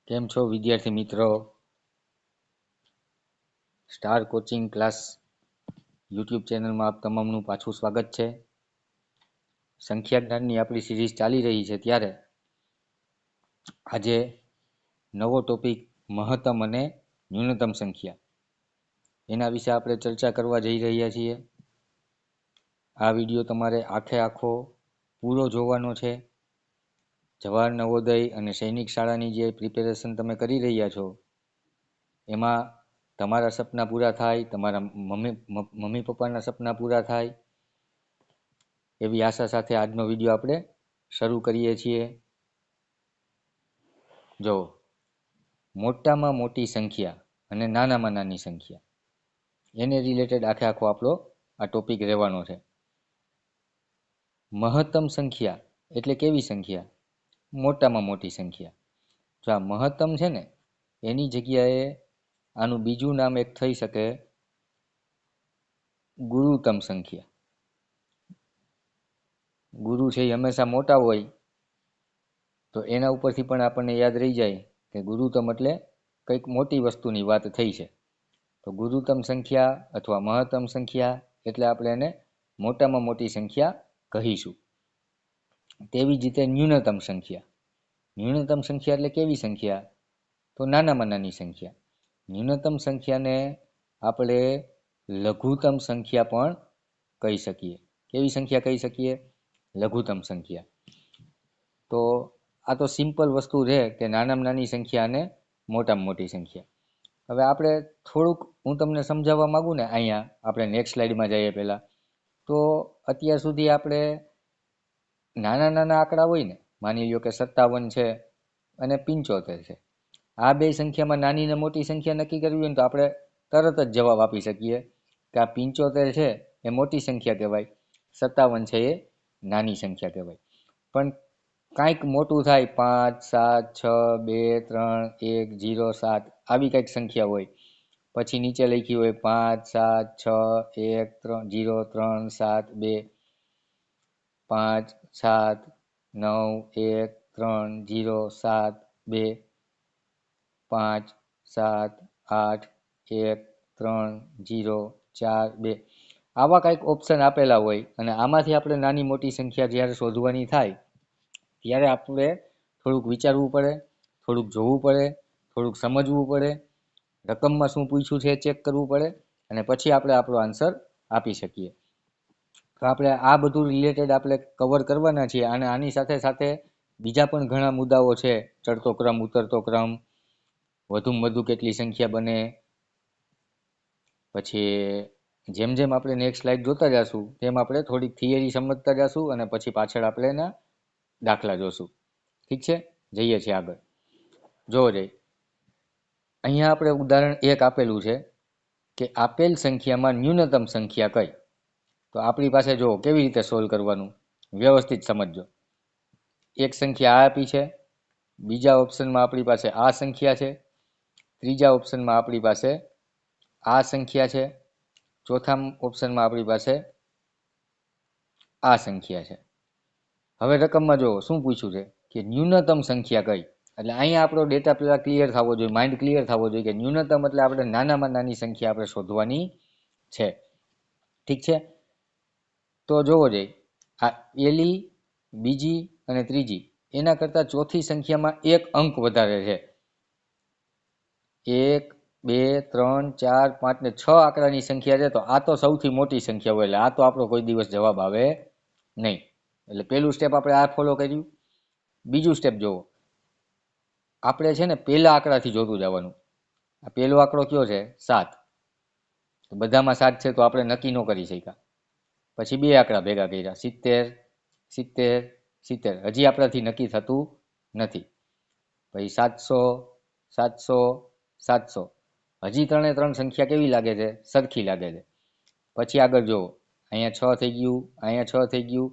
કેમ છો વિદ્યાર્થી મિત્રો? સ્ટાર કોચિંગ ક્લાસ યુટ્યુબ ચેનલમાં આપ તમામનું પાછું સ્વાગત છે. સંખ્યા જ્ઞાનની આપણી સિરીઝ ચાલી રહી છે, ત્યારે આજે નવો ટોપિક મહત્તમ અને ન્યૂનતમ સંખ્યા એના વિશે આપણે ચર્ચા કરવા જઈ રહ્યા છીએ. આ વિડીયો તમારે આખો પૂરો જોવાનો છે. જવાહર નવોદય અને સૈનિક શાળાની જે પ્રિપેરેશન તમે કરી રહ્યા છો એમાં તમારા સપના પૂરા થાય, તમારા મમ્મી પપ્પાના સપના પૂરા થાય એવી આશા સાથે આજનો વિડીયો આપણે શરૂ કરીએ છીએ. જો મોટામાં મોટી સંખ્યા અને નાનામાં નાની સંખ્યા એને રિલેટેડ આખો આપણો આ ટોપિક રહેવાનો છે. મહત્તમ સંખ્યા એટલે કેવી સંખ્યા? મોટામાં મોટી સંખ્યા. જો આ મહત્તમ છે ને એની જગ્યાએ આનું બીજું નામ એક થઈ શકે ગુરુત્તમ સંખ્યા. ગુરુ છે એ હંમેશા મોટા હોય તો એના ઉપરથી પણ આપણને યાદ રહી જાય કે ગુરુત્તમ એટલે કંઈક મોટી વસ્તુની વાત થઈ છે. તો ગુરુત્તમ સંખ્યા અથવા મહત્તમ સંખ્યા એટલે આપણે એને મોટામાં મોટી સંખ્યા કહીશું. તેવી જ રીતે ન્યૂનતમ સંખ્યા. ન્યૂનતમ સંખ્યા એટલે કેવી સંખ્યા? તો નાનામાં નાની સંખ્યા. ન્યૂનતમ સંખ્યાને આપણે લઘુત્તમ સંખ્યા પણ કહી શકીએ. કેવી સંખ્યા કહી શકીએ? લઘુત્તમ સંખ્યા. તો આ તો સિમ્પલ વસ્તુ છે કે નાનામાં નાની સંખ્યા અને મોટામાં મોટી સંખ્યા. હવે આપણે થોડુંક હું તમને સમજાવવા માગું ને, અહીંયા આપણે નેક્સ્ટ સ્લાઇડમાં જઈએ પહેલાં, તો અત્યાર સુધી આપણે નાના નાના આંકડા હોય ને, માની લો કે 57 છે અને 75 છે, આ બે સંખ્યામાં નાની ને મોટી સંખ્યા નક્કી કરવી હોય ને તો આપણે તરત જ જવાબ આપી શકીએ કે આ 75 છે એ મોટી સંખ્યા કહેવાય, 57 છે એ નાની સંખ્યા કહેવાય. પણ કાંઈક મોટું થાય, 5, 7, 6, 2, 3, 1, 0, 7 આવી કંઈક સંખ્યા હોય, પછી નીચે લખી હોય 5, 7, 6, 1, 3, 0, 3, 7, 2, 5, 7, 9, 1, 3, 0, 7, 2, 5, 7, 8, 1, 3, 0, 4, 2 આવા કંઈક ઓપ્શન આપેલા હોય અને આમાંથી આપણે નાની મોટી સંખ્યા જ્યારે શોધવાની થાય ત્યારે આપણે થોડુંક વિચારવું પડે, થોડુંક જોવું પડે, થોડુંક સમજવું પડે, રકમમાં શું પૂછ્યું છે ચેક કરવું પડે અને પછી આપણે આપણો આન્સર આપી શકીએ. તો આપણે આ બધું રિલેટેડ આપણે કવર કરવાના છીએ અને આની સાથે સાથે બીજા પણ ઘણા મુદ્દાઓ છે. ચડતો ક્રમ, ઉતરતો ક્રમ, વધુમાં વધુ કેટલી સંખ્યા બને, પછી જેમ જેમ આપણે નેક્સ્ટ સ્લાઇડ જોતા જશું તેમ આપણે થોડીક થિયરી સમજતા જશું અને પછી પાછળ આપણે એના દાખલા જોશું. ઠીક છે, જઈએ છીએ આગળ. જોવો જઈ અહીંયા આપણે ઉદાહરણ 1 આપેલું છે કે આપેલ સંખ્યામાં ન્યૂનતમ સંખ્યા કઈ? તો આપણી પાસે જો કેવી રીતે સોલ્વ કરવાનું, વ્યવસ્થિત સમજજો. એક સંખ્યા આ આપી છે, બીજા ઓપ્શનમાં આપણી પાસે આ સંખ્યા છે, ત્રીજા ઓપ્શનમાં આપણી પાસે આ સંખ્યા છે, ચોથા ઓપ્શનમાં આપણી પાસે આ સંખ્યા છે. હવે રકમમાં જો શું પૂછ્યું છે કે ન્યૂનતમ સંખ્યા કઈ? એટલે અહીંયા આપણો ડેટા પેલા ક્લિયર થવો જોઈએ, માઇન્ડ ક્લિયર થવો જોઈએ કે ન્યૂનતમ એટલે આપણે નાનામાં નાની સંખ્યા આપણે શોધવાની છે. ઠીક છે, તો જોવો જઈ આ પહેલી, બીજી અને ત્રીજી એના કરતાં ચોથી સંખ્યામાં એક અંક વધારે છે. 1, 2, 3, 4, 5 ને 6 આંકડાની સંખ્યા છે, તો આ તો સૌથી મોટી સંખ્યા હોય એટલે આ તો આપણો કોઈ દિવસ જવાબ આવે નહીં. એટલે પહેલું સ્ટેપ આપણે આ ફોલો કર્યું. બીજું સ્ટેપ જોવો, આપણે છે ને પહેલા આંકડાથી જોતું જવાનું. આ પહેલો આંકડો કયો છે? 7. બધામાં 7 છે તો આપણે નક્કી ન કરી શક્યા. પછી બે આંકડા ભેગા કર્યા, 70, 70, 70, હજી આપણાથી નક્કી થતું નથી. પછી 700, 700, 700, હજી ત્રણે ત્રણ સંખ્યા કેવી લાગે છે? સરખી લાગે છે. પછી આગળ જુઓ, અહીંયા 6 થઈ ગયું, અહીંયા 6 થઈ ગયું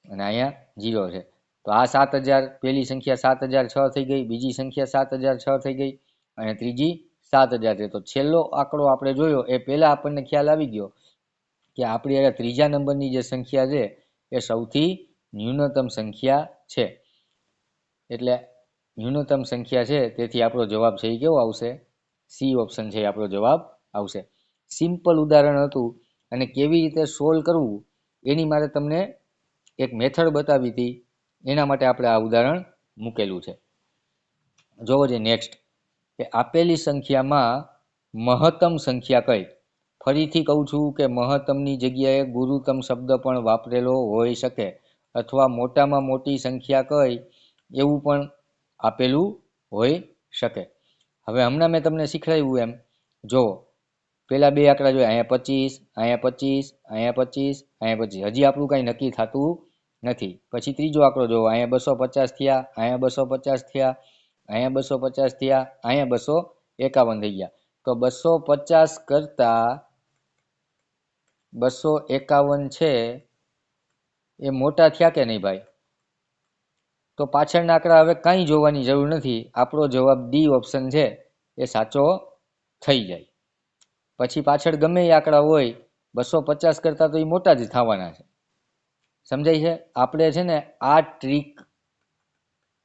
અને અહીંયા 0 છે. તો આ 7000, પહેલી સંખ્યા 7006 થઈ ગઈ, બીજી સંખ્યા 7006 થઈ ગઈ અને ત્રીજી 7000 છે. તો છેલ્લો આંકડો આપણે જોયો એ પહેલા આપણને ખ્યાલ આવી ગયો કે આપણી આ ત્રીજા નંબરની જે સંખ્યા છે એ સૌથી ન્યૂનતમ સંખ્યા છે. એટલે ન્યૂનતમ સંખ્યા છે, તેથી આપણો જવાબ છે એ કેવો આવશે? સી ઓપ્શન છે આપણો જવાબ આવશે. સિમ્પલ ઉદાહરણ હતું અને કેવી રીતે સોલ્વ કરવું એની મારે તમને એક મેથડ બતાવી હતી, એના માટે આપણે આ ઉદાહરણ મૂકેલું છે. જોવો જે નેક્સ્ટ, કે આપેલી સંખ્યામાં મહત્તમ સંખ્યા કઈ? ફરીથી કહું છું કે મહત્તમની જગ્યાએ ગુરુત્તમ શબ્દ પણ વાપરેલો હોઈ શકે, અથવા મોટામાં મોટી સંખ્યા કઈ એવું પણ આપેલું હોઈ શકે. હવે હમણાં મેં તમને શીખવાડ્યું એમ જો પેલા બે આંકડા જોઈએ, અહીંયા 25, અહીંયા 25, અહીંયા 25, અહીંયા 25, હજી આપણું કાંઈ નક્કી થતું નથી. પછી ત્રીજો આંકડો જોવો, અહીંયા 250 થયા, અહીંયા 250 થયા, અહીંયા 250 થયા, અહીંયા 251 થઈ ગયા. તો 250 કરતા 251 છે એ મોટા થયા કે નહીં ભાઈ? તો પાછળના આંકડા હવે કાંઈ જોવાની જરૂર નથી, આપણો જવાબ ડી ઓપ્શન છે એ સાચો થઈ જાય. પછી પાછળ ગમે એ આંકડા હોય 250 કરતાં તો એ મોટા જ થવાના છે. સમજાય છે? આપણે છે ને આ ટ્રીક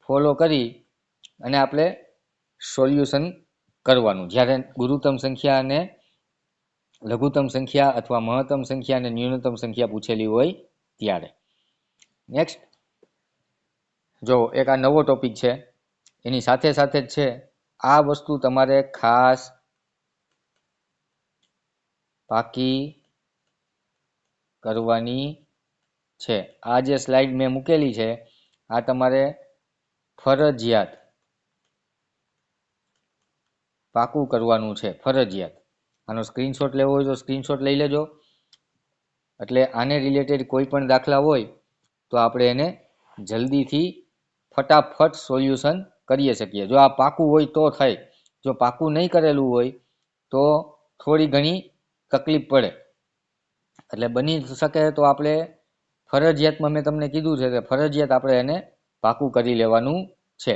ફોલો કરી અને આપણે સોલ્યુશન કરવાનું, જ્યારે ગુરુત્તમ સંખ્યા અને લઘુત્તમ સંખ્યા અથવા મહત્તમ સંખ્યા અને ન્યૂનતમ સંખ્યા પૂછેલી હોય ત્યારે. નેક્સ્ટ જો એક આ નવો ટોપિક છે, એની સાથે સાથે જ છે, આ વસ્તુ તમારે ખાસ પાકી કરવાની છે. આ જે સ્લાઇડ મેં મૂકેલી છે આ તમારે ફરજિયાત પાકું કરવાનું છે, ફરજિયાત. આનો સ્ક્રીનશોટ લેવો હોય તો સ્ક્રીનશોટ લઈ લેજો, એટલે આને રિલેટેડ કોઈ પણ દાખલા હોય તો આપણે એને જલ્દીથી ફટાફટ સોલ્યુશન કરી શકીએ. જો આ પાકું હોય તો થાય, જો પાકું નહીં કરેલું હોય તો થોડી ઘણી તકલીફ પડે. એટલે બની શકે તો આપણે ફરજિયાતમાં મેં તમને કીધું છે કે ફરજિયાત આપણે એને પાકું કરી લેવાનું છે.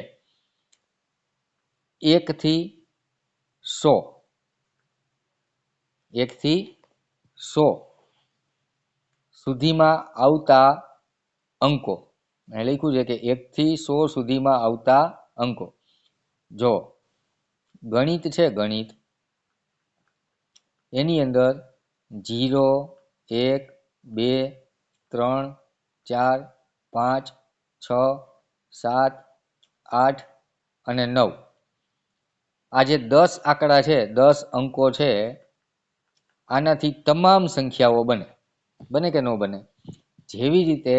1 થી 100, 1 થી 100 સુધીમાં આવતા અંકો, મેં લખ્યું છે કે 1 થી 100 સુધીમાં આવતા અંકો. જો ગણિત છે, ગણિત એની અંદર 0, 1, 2, 3, 4, 5, 6, 7, 8 અને 9, આ જે 10 આંકડા છે, 10 અંકો છે, આનાથી તમામ સંખ્યાઓ બને કે ન બને? જેવી રીતે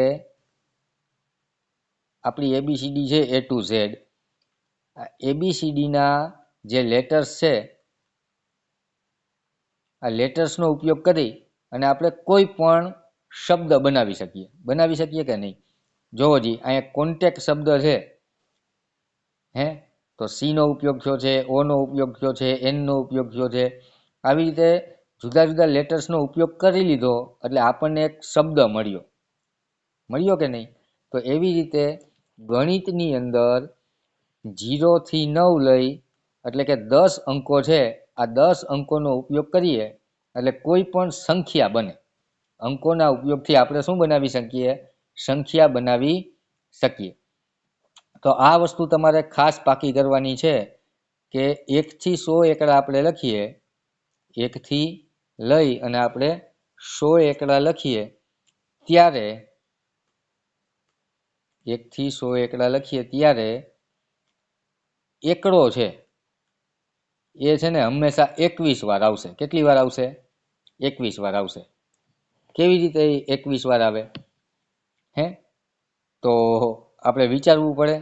આપણી એબીસીડી છે A to Z, આ એબીસીડીના જે લેટર્સ છે, આ લેટર્સનો ઉપયોગ કરી અને આપણે કોઈ પણ શબ્દ બનાવી શકીએ કે નહીં? જોવો જી, અહીંયા કોન્ટેક્ટ શબ્દ છે, તો સી નો ઉપયોગ થયો છે, ઓ નો ઉપયોગ થયો છે, એન નો ઉપયોગ થયો છે. આવી રીતે જુદા જુદા લેટર્સનો ઉપયોગ કરી લીધો એટલે આપણને એક શબ્દ મળ્યો કે નહીં? તો એવી રીતે ગણિતની અંદર 0 થી 9 લઈ એટલે કે 10 અંકો છે, આ 10 અંકોનો ઉપયોગ કરીએ એટલે કોઈ પણ સંખ્યા બને. અંકોના ઉપયોગથી આપણે શું બનાવી શકીએ? સંખ્યા બનાવી શકીએ. તો આ વસ્તુ તમારે ખાસ પાકી કરવાની છે કે 1 થી 100 એકડા આપણે લખીએ, 1 થી લઈ અને આપણે 100 એકડા લખીએ ત્યારે 1 થી 100 એકડા લખીએ ત્યારે એકડો છે એ છે ને હંમેશા 21 વાર આવશે. કેટલી વાર આવશે? 21 વાર આવશે. કેવી રીતે 21 વાર આવે? તો આપણે વિચારવું પડે.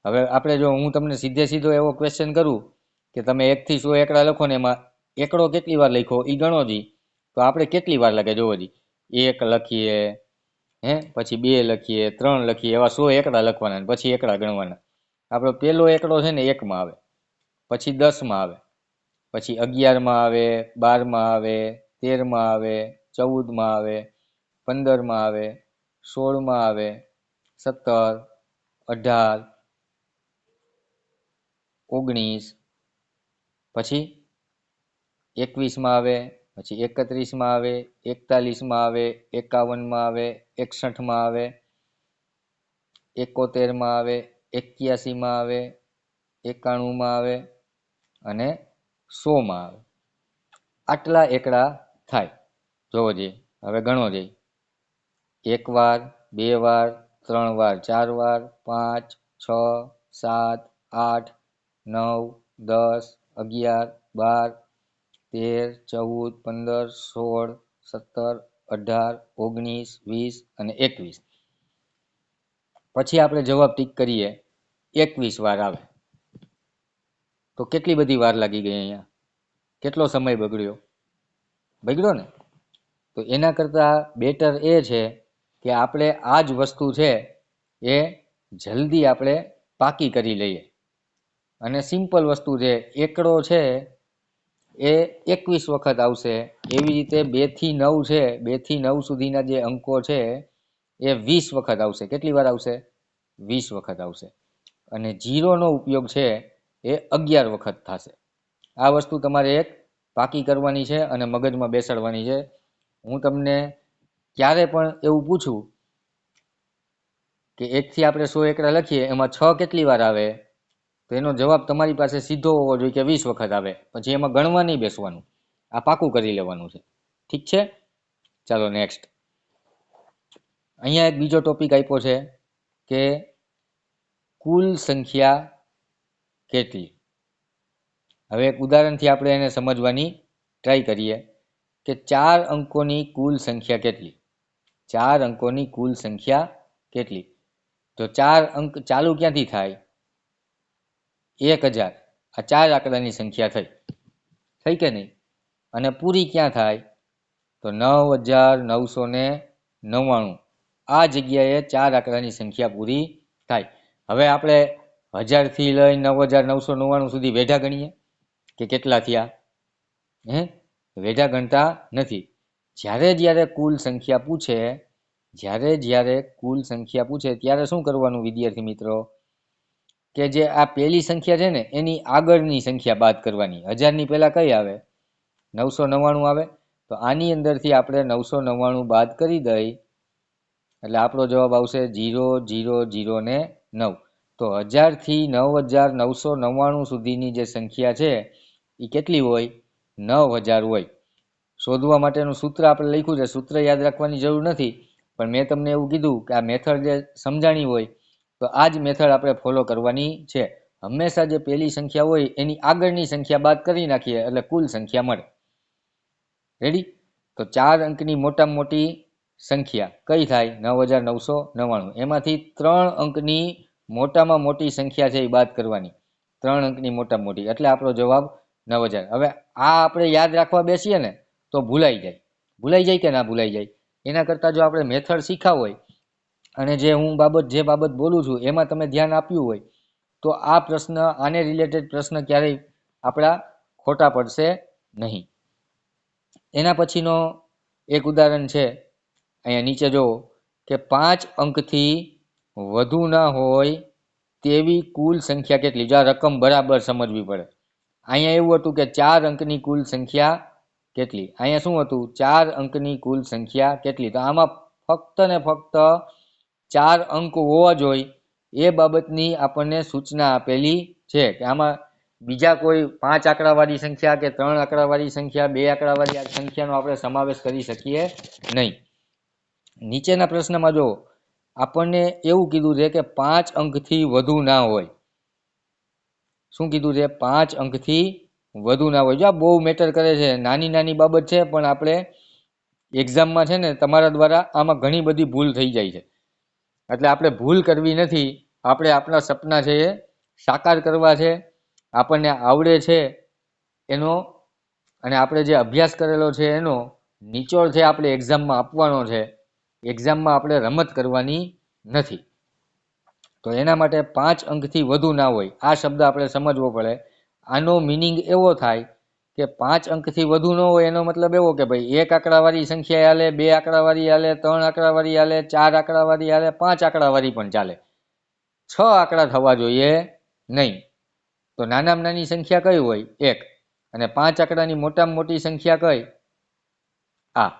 હવે આપણે જો હું તમને સીધો એવો ક્વેશ્ચન કરું કે તમે 1 થી 100 એકડા લખો ને એમાં એકડો કેટલી વાર લખ્યો એ ગણો જી, તો આપણે કેટલી વાર લાગે જોવો જી? 1 લખીએ, પછી 2 લખીએ, 3 લખીએ, એવા 100 એકડા લખવાના, પછી એકડા ગણવાના. આપણો પહેલો એકડો છે ને 1 માં આવે, પછી 10 માં આવે, પછી 11 માં આવે, 12 માં આવે, 13 માં આવે, 14 માં આવે, 15 માં આવે, 16 માં આવે, 17, 18, 19, પછી 21 માં આવે, પછી 31 માં આવે, 41 માં આવે, 51 માં આવે, 61 માં આવે, 71 માં આવે, 81 માં આવે, 91માં આવે અને 100માં આવે. આટલા એકડા થાય. જોવો જઈએ, હવે ગણો જઈએ. 1 વાર, 2 વાર, 3 વાર, 4 વાર, 5, 6, 7, 8, 9, 10, 11, 12, 13, 14, 15, 16, 17, 18, 19, 20 અને 21. પછી આપણે જવાબ ટીક કરીએ, 21 વાર આવે. તો કેટલી બધી વાર લાગી ગઈ અહીંયા? કેટલો સમય બગડ્યો ને? તો એના કરતાં બેટર એ છે કે આપણે આ જ વસ્તુ છે એ જલ્દી આપણે પાકી કરી લઈએ. અને સિમ્પલ વસ્તુ છે, એકડો છે એ 21 વખત આવશે. એવી રીતે 2 થી 9 છે, 2 થી 9 સુધીના જે અંકો છે એ 20 વખત આવશે. કેટલી વાર આવશે? 20 વખત આવશે. અને 0નો ઉપયોગ છે એ 11 વખત થશે. આ વસ્તુ તમારે એક પાકી કરવાની છે અને મગજમાં બેસાડવાની છે. હું તમને ક્યારે પણ એવું પૂછું કે 1 થી આપણે 100 એકડા લખીએ, એમાં 6 કેટલી વાર આવે? તો એનો જવાબ તમારી પાસે સીધો હોવો જોઈએ કે 20 વખત આવે. પછી એમાં ગણવા નહીં બેસવાનું, આ પાકું કરી લેવાનું છે. ઠીક છે? ચાલો નેક્સ્ટ. અહીંયા એક બીજો ટોપિક આપ્યો છે કે કુલ સંખ્યા કેટલી? હવે એક ઉદાહરણથી આપણે એને સમજવાની ટ્રાય કરીએ કે 4 અંકોની કુલ સંખ્યા કેટલી? 4 અંકોની કુલ સંખ્યા કેટલી? તો 4 અંક ચાલુ ક્યાંથી થાય? 1000. આ 4 આંકડાની સંખ્યા થઈ કે નહીં? અને પૂરી ક્યાં થાય? તો 9999. આ જગ્યાએ 4 આંકડાની સંખ્યા પૂરી થાય. હવે આપણે 1000થી લઈ 9999 સુધી વેઢા ગણીએ કે કેટલા થયા? વેઢા ગણતા નથી. જ્યારે કુલ સંખ્યા પૂછે, જ્યારે કુલ સંખ્યા પૂછે ત્યારે શું કરવાનું વિદ્યાર્થી મિત્રો? કે જે આ પહેલી સંખ્યા છે ને એની આગળની સંખ્યા બાદ કરવાની. 1000ની પહેલા કઈ આવે? 999 આવે. તો આની અંદરથી આપણે 999 બાદ કરી દઈ એટલે આપણો જવાબ આવશે 0, 0, 0 ને 9. તો 1000થી 9999 સુધીની જે સંખ્યા છે એ કેટલી હોય? 9000 હોય. શોધવા માટેનું સૂત્ર આપણે લખ્યું છે. સૂત્ર યાદ રાખવાની જરૂર નથી, પણ મેં તમને એવું કીધું કે આ મેથડ જે સમજાણી હોય તો આ જ મેથડ આપણે ફોલો કરવાની છે. હંમેશા જે પહેલી સંખ્યા હોય એની આગળની સંખ્યા બાદ કરી નાખીએ એટલે કુલ સંખ્યા મળે. રેડી? તો 4 અંકની મોટામાં મોટી સંખ્યા કઈ થાય? 9999. એમાંથી 3 અંકની મોટામાં મોટી સંખ્યા છે એ બાદ કરવાની. 3 અંકની મોટામાં મોટી એટલે આપણો જવાબ 9000. હવે આ આપણે યાદ રાખવા બેસીએ ને તો ભૂલાઈ જાય કે ના ભૂલાઈ જાય? એના કરતાં જો આપણે મેથડ શીખા હોય અને જે બાબત બોલું છું એમાં તમે ધ્યાન આપ્યું હોય તો આ પ્રશ્ન, આને રિલેટેડ પ્રશ્ન ક્યારેય આપણા ખોટા પડશે નહીં. એના પછીનો એક ઉદાહરણ છે, અહીંયા નીચે જુઓ કે 5 અંકથી વધુ ના હોય તેવી કુલ સંખ્યા કેટલી? જો આ રકમ બરાબર સમજવી પડે. અહીંયા એવું હતું કે 4 અંકની કુલ સંખ્યા કેટલી? અહીંયા શું હતું? 4 અંકની કુલ સંખ્યા કેટલી? તો આમાં ફક્ત ને ફક્ત 4 અંક હોવા જોઈએ એ બાબતની આપણને સૂચના આપેલી છે કે આમાં બીજા કોઈ 5 આંકડાવાળી સંખ્યા કે 3 આંકડાવાળી સંખ્યા, 2 આંકડાવાળી સંખ્યાનો આપણે સમાવેશ કરી શકીએ નહીં. નીચેના પ્રશ્નમાં જો આપણને એવું કીધું છે કે 5 અંકથી વધુ ના હોય. શું કીધું છે? 5 અંકથી વધુ ના હોય. જો આ બહુ મેટર કરે છે, નાની બાબત છે, પણ આપણે એક્ઝામમાં છે ને તમારા દ્વારા આમાં ઘણી બધી ભૂલ થઈ જાય છે. એટલે આપણે ભૂલ કરવી નથી. આપણે આપણા સપના છે એ સાકાર કરવા છે. આપણને આવડે છે એનો અને આપણે જે અભ્યાસ કરેલો છે એનો નિચોડ છે આપણે એક્ઝામમાં આપવાનો છે. એક્ઝામમાં આપણે રમત કરવાની નથી. તો એના માટે 5 અંકથી વધુ ના હોય આ શબ્દ આપણે સમજવો પડે. આનો મિનિંગ એવો થાય કે 5 અંકથી વધુ ન હોય એનો મતલબ એવો કે ભાઈ 1 આંકડાવાળી સંખ્યા હાલે, 2 આંકડાવાળી હાલે, 3 આંકડાવાળી હાલે, 4 આંકડાવાળી હાલે, 5 આંકડાવાળી પણ ચાલે. 6 આંકડા થવા જોઈએ નહીં. તો નાનામાં નાની સંખ્યા કઈ હોય? 1. અને 5 આંકડાની મોટામાં મોટી સંખ્યા કઈ? આ.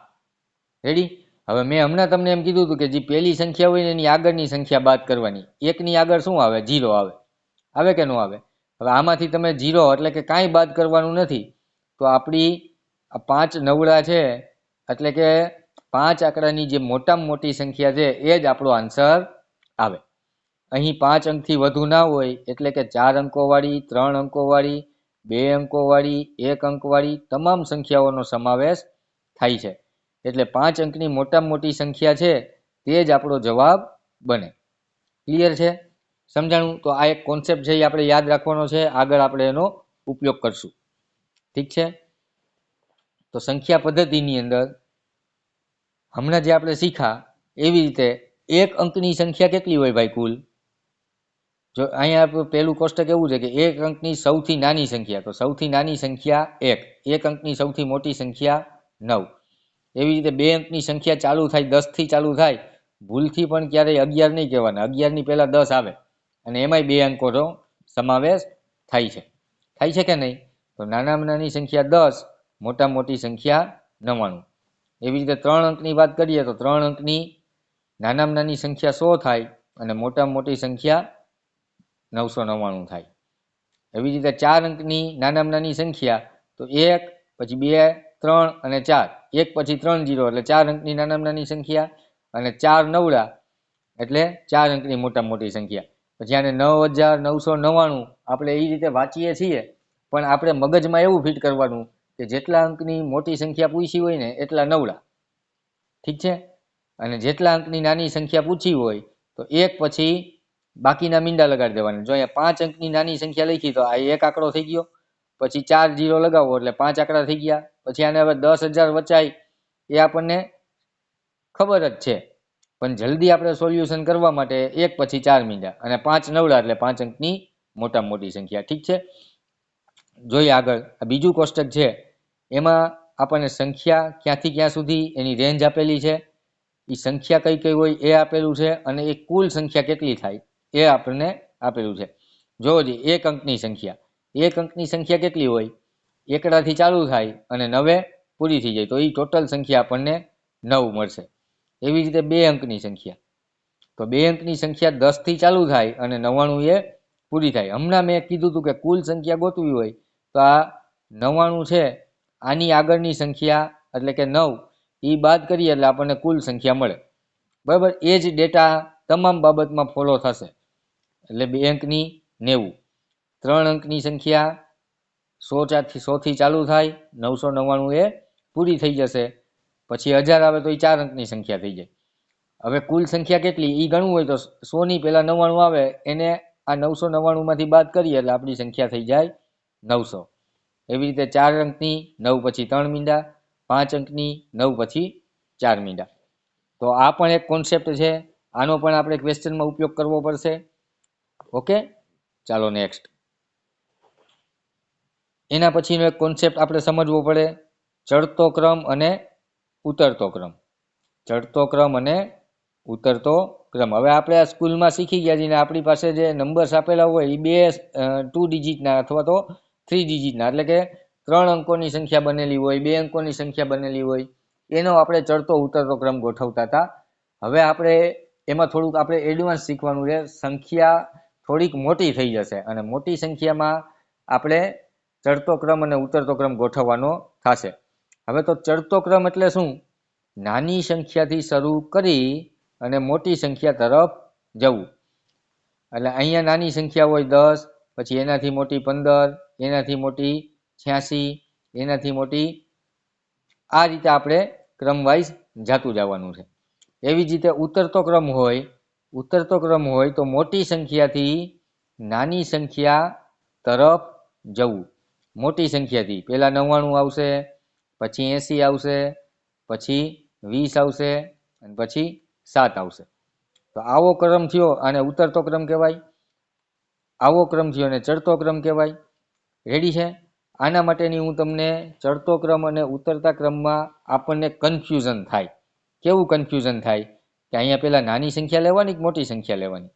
રેડી? હવે મેં હમણાં તમને એમ કીધું હતું કે જે પહેલી સંખ્યા હોય ને એની આગળની સંખ્યા બાદ કરવાની. 1ની આગળ શું આવે? 0 આવે. આવે કે ન આવે? હવે આમાંથી તમે 0 એટલે કે કાંઈ બાદ કરવાનું નથી, તો આપણી આ 5 નવડા છે, એટલે કે 5 આંકડાની જે મોટામાં મોટી સંખ્યા છે એ જ આપણો આન્સર આવે. અહીં 5 અંકથી વધુ ના હોય, એટલે કે 4 અંકોવાળી, 3 અંકોવાળી, 2 અંકોવાળી, 1 અંકવાળી તમામ સંખ્યાઓનો સમાવેશ થાય છે. એટલે 5 અંકની મોટામાં મોટી સંખ્યા છે તે જ આપણો જવાબ બને. ક્લિયર છે? સમજાણું? તો આ એક કોન્સેપ્ટ છે, એ આપણે યાદ રાખવાનો છે. આગળ આપણે એનો ઉપયોગ કરશું. ઠીક છે? તો સંખ્યા પદ્ધતિની અંદર હમણાં જે આપણે શીખા એવી રીતે 1 અંકની સંખ્યા કેટલી હોય ભાઈ કુલ? જો અહીંયા પહેલું કોષ્ટક એવું છે કે 1 અંકની સૌથી નાની સંખ્યા, તો સૌથી નાની સંખ્યા 1. 1 અંકની સૌથી મોટી સંખ્યા 9. એવી રીતે 2 અંકની સંખ્યા ચાલુ થાય 10 થી ચાલુ થાય, ભૂલથી પણ ક્યારેય 11 નહીં કહેવાના. 11 ની પહેલા 10 આવે અને એમાંય 2 અંકોનો સમાવેશ થાય છે. થાય છે કે નહીં? તો નાનામાં નાની સંખ્યા 10, મોટામાં મોટી સંખ્યા 99. એવી રીતે 3 અંકની વાત કરીએ તો 3 અંકની નાનામાં નાની સંખ્યા 100 થાય અને મોટામાં મોટી સંખ્યા 999 થાય. એવી રીતે 4 અંકની નાનામાં નાની સંખ્યા તો 1, પછી 2, 3 અને 4. 1 પછી 3 0 એટલે 4 અંકની નાનામાં નાની સંખ્યા, અને 4 નવડા એટલે 4 અંકની મોટામાં મોટી સંખ્યા. પછી આને 9999 આપણે એ રીતે વાંચીએ છીએ, પણ આપણે મગજમાં એવું ફિટ કરવાનું કે જેટલા અંકની મોટી સંખ્યા પૂછી હોય ને એટલા નવડા. ઠીક છે? અને જેટલા અંકની નાની સંખ્યા પૂછી હોય તો 1 પછી બાકીના મીંડા લગાડી દેવાના. જો અહીંયા 5 અંકની નાની સંખ્યા લખી તો આ 1 આંકડો થઈ ગયો, પછી 4 0 લગાવો એટલે 5 આંકડા થઈ ગયા. પછી આને હવે 10,000 વચાય એ આપણને ખબર જ છે, પણ જલ્દી આપણે સોલ્યુશન કરવા માટે 1 પછી 4 મીંડા અને 5 નવડા એટલે 5 અંકની મોટામાં મોટી સંખ્યા. ઠીક છે? જોઈએ આગળ. આ બીજું કોષ્ટક છે, એમાં આપણને સંખ્યા ક્યાંથી ક્યાં સુધી એની રેન્જ આપેલી છે, એ સંખ્યા કઈ કઈ હોય એ આપેલું છે, અને એ કુલ સંખ્યા કેટલી થાય એ આપણને આપેલું છે. જોવો જી, 1 અંકની સંખ્યા. 1 અંકની સંખ્યા કેટલી હોય? એકડાથી ચાલુ થાય અને 9 પૂરી થઈ જાય, તો એ ટોટલ સંખ્યા આપણને 9 મળશે. એવી રીતે 2 અંકની સંખ્યા, તો 2 અંકની સંખ્યા 10 થી ચાલુ થાય અને 99 એ પૂરી થાય. હમણાં મેં કીધું હતું કે કુલ સંખ્યા ગોતવી હોય તો આ 99 છે, આની આગળની સંખ્યા એટલે કે 9 એ બાદ કરીએ એટલે આપણને કુલ સંખ્યા મળે. બરાબર? એ જ ડેટા તમામ બાબતમાં ફોલો થશે. એટલે 2 અંકની 90. 3 અંકની સંખ્યા 100 થી ચાલુ થાય, 999 એ પૂરી થઈ જશે. પછી 1000 આવે તો એ 4 અંકની સંખ્યા થઈ જાય. હવે કુલ સંખ્યા કેટલી એ ગણવું હોય તો 100 ની પહેલા 99 આવે એને આ 999 માંથી બાદ કરીએ એટલે આપણી સંખ્યા થઈ જાય 900. એવી રીતે 4 અંકની 9 પછી 3 મીંડા, 5 અંકની 9 પછી 4 મીંડા. તો આ પણ એક કોન્સેપ્ટ છે, આનો પણ આપણે ક્વેશ્ચનમાં ઉપયોગ કરવો પડશે. ઓકે, ચાલો નેક્સ્ટ. એના પછીનો એક કોન્સેપ્ટ આપણે સમજવો પડે, ચડતો ક્રમ અને ઉતરતો ક્રમ. ચડતો ક્રમ અને ઉતરતો ક્રમ. હવે આપણે આ સ્કૂલમાં શીખી ગયા છીએ, આપણી પાસે જે નંબર્સ આપેલા હોય એ 2 ડિજિટના અથવા તો 3 ડિજિટના, એટલે કે 3 અંકોની સંખ્યા બનેલી હોય, 2 અંકોની સંખ્યા બનેલી હોય, એનો આપણે ચડતો ઉતરતો ક્રમ ગોઠવતા હતા. હવે આપણે એમાં થોડુંક આપણે એડવાન્સ શીખવાનું છે. સંખ્યા થોડીક મોટી થઈ જશે અને મોટી સંખ્યામાં આપણે ચડતો ક્રમ અને ઉતરતો ક્રમ ગોઠવવાનો થશે. હવે તો ચડતો ક્રમ એટલે શું? નાની સંખ્યાથી શરૂ કરી અને મોટી સંખ્યા તરફ જવું. એટલે અહીંયા નાની સંખ્યા હોય 10, પછી એનાથી મોટી 15, એનાથી મોટી 86, એનાથી મોટી, આ રીતે આપણે ક્રમ વાઇઝ જાતું જવાનું છે. એવી જ રીતે ઉતરતો ક્રમ હોય તો મોટી સંખ્યાથી નાની સંખ્યા તરફ જવું. મોટી સંખ્યાથી પહેલા 99 આવશે, પછી 80 આવશે, પછી 20 આવશે અને પછી 7 આવશે. તો આવો ક્રમ થયો અને ઉતરતો ક્રમ કહેવાય, આવો ક્રમ થયો અને ચડતો ક્રમ કહેવાય. રેડી છે? આના માટેની હું તમને ચડતો ક્રમ અને ઉતરતા ક્રમમાં આપણને કન્ફ્યુઝન થાય. કેવું કન્ફ્યુઝન થાય કે અહીંયા પહેલા નાની સંખ્યા લેવાની કે મોટી સંખ્યા લેવાની?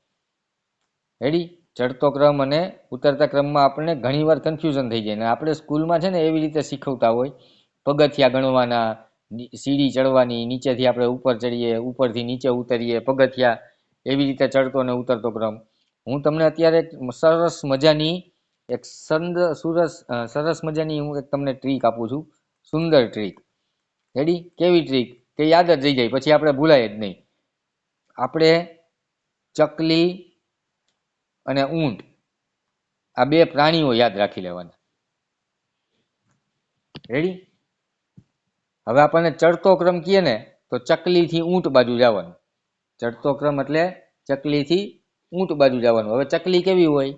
રેડી? ચડતો ક્રમ અને ઉતરતા ક્રમમાં આપણને ઘણીવાર કન્ફ્યુઝન થઈ જાય. અને આપણે સ્કૂલમાં છે ને એવી રીતે શીખવતા હોય, પગથિયા ગણવાના, સીડી ચડવાની, નીચેથી આપણે ઉપર ચડીએ, ઉપરથી નીચે ઉતરીએ, પગથિયા, એવી રીતે ચડતો અને ઉતરતો ક્રમ. હું તમને અત્યારે સરસ મજાની એક સરસ મજાની હું એક તમને ટ્રીક આપું છું, સુંદર ટ્રીક. રેડી? કેવી ટ્રીક કે યાદ જ રહી જાય, પછી આપણે ભૂલાય જ નહીં. આપણે ચકલી અને ઊંટ આ બે પ્રાણીઓ યાદ રાખી લેવાના. રેડી? હવે આપણને ચડતો ક્રમ કહીએ ને તો ચકલીથી ઊંટ બાજુ જવાનું. ચડતો ક્રમ એટલે ચકલીથી ઊંટ બાજુ જવાનું. હવે ચકલી કેવી હોય?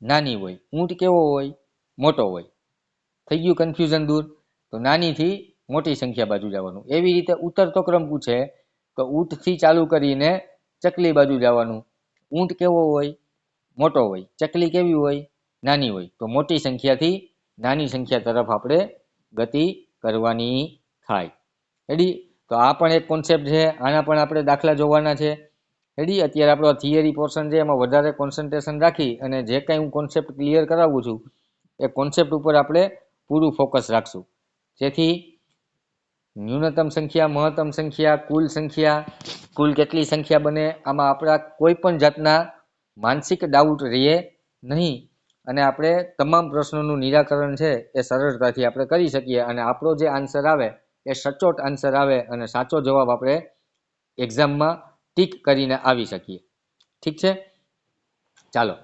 નાની હોય. ઊંટ કેવો હોય? મોટો હોય. થઈ ગયું કન્ફ્યુઝન દૂર? તો નાનીથી મોટી સંખ્યા બાજુ જવાનું. એવી રીતે ઉતરતો ક્રમ પૂછે તો ઊંટથી ચાલુ કરીને ચકલી બાજુ જવાનું. ઊંટ કેવો હોય? મોટો હોય. ચકલી કેવી હોય? નાની હોય. તો મોટી સંખ્યાથી નાની સંખ્યા તરફ આપણે ગતિ કરવાની થાય. રેડી? તો આ પણ એક કોન્સેપ્ટ છે, આના પણ આપણે દાખલા જોવાના છે. રેડી? અત્યારે આપણો થિયરી પોર્શન છે એમાં વધારે કોન્સન્ટ્રેશન રાખી અને જે કાંઈ હું કોન્સેપ્ટ ક્લિયર કરાવું છું એ કોન્સેપ્ટ ઉપર આપણે પૂરું ફોકસ રાખશું, જેથી ન્યૂનતમ સંખ્યા, મહત્તમ સંખ્યા, કુલ કેટલી સંખ્યા બને, આમાં આપણા કોઈ પણ જાતના માનસિક ડાઉટ રહે નહીં અને આપણે તમામ પ્રશ્નોનું નિરાકરણ છે એ સરળતાથી આપણે કરી શકીએ અને આપણો જે આન્સર આવે એ સચોટ આન્સર આવે અને સાચો જવાબ આપણે એક્ઝામમાં ટીક કરીને આવી શકીએ. ઠીક છે? ચાલો,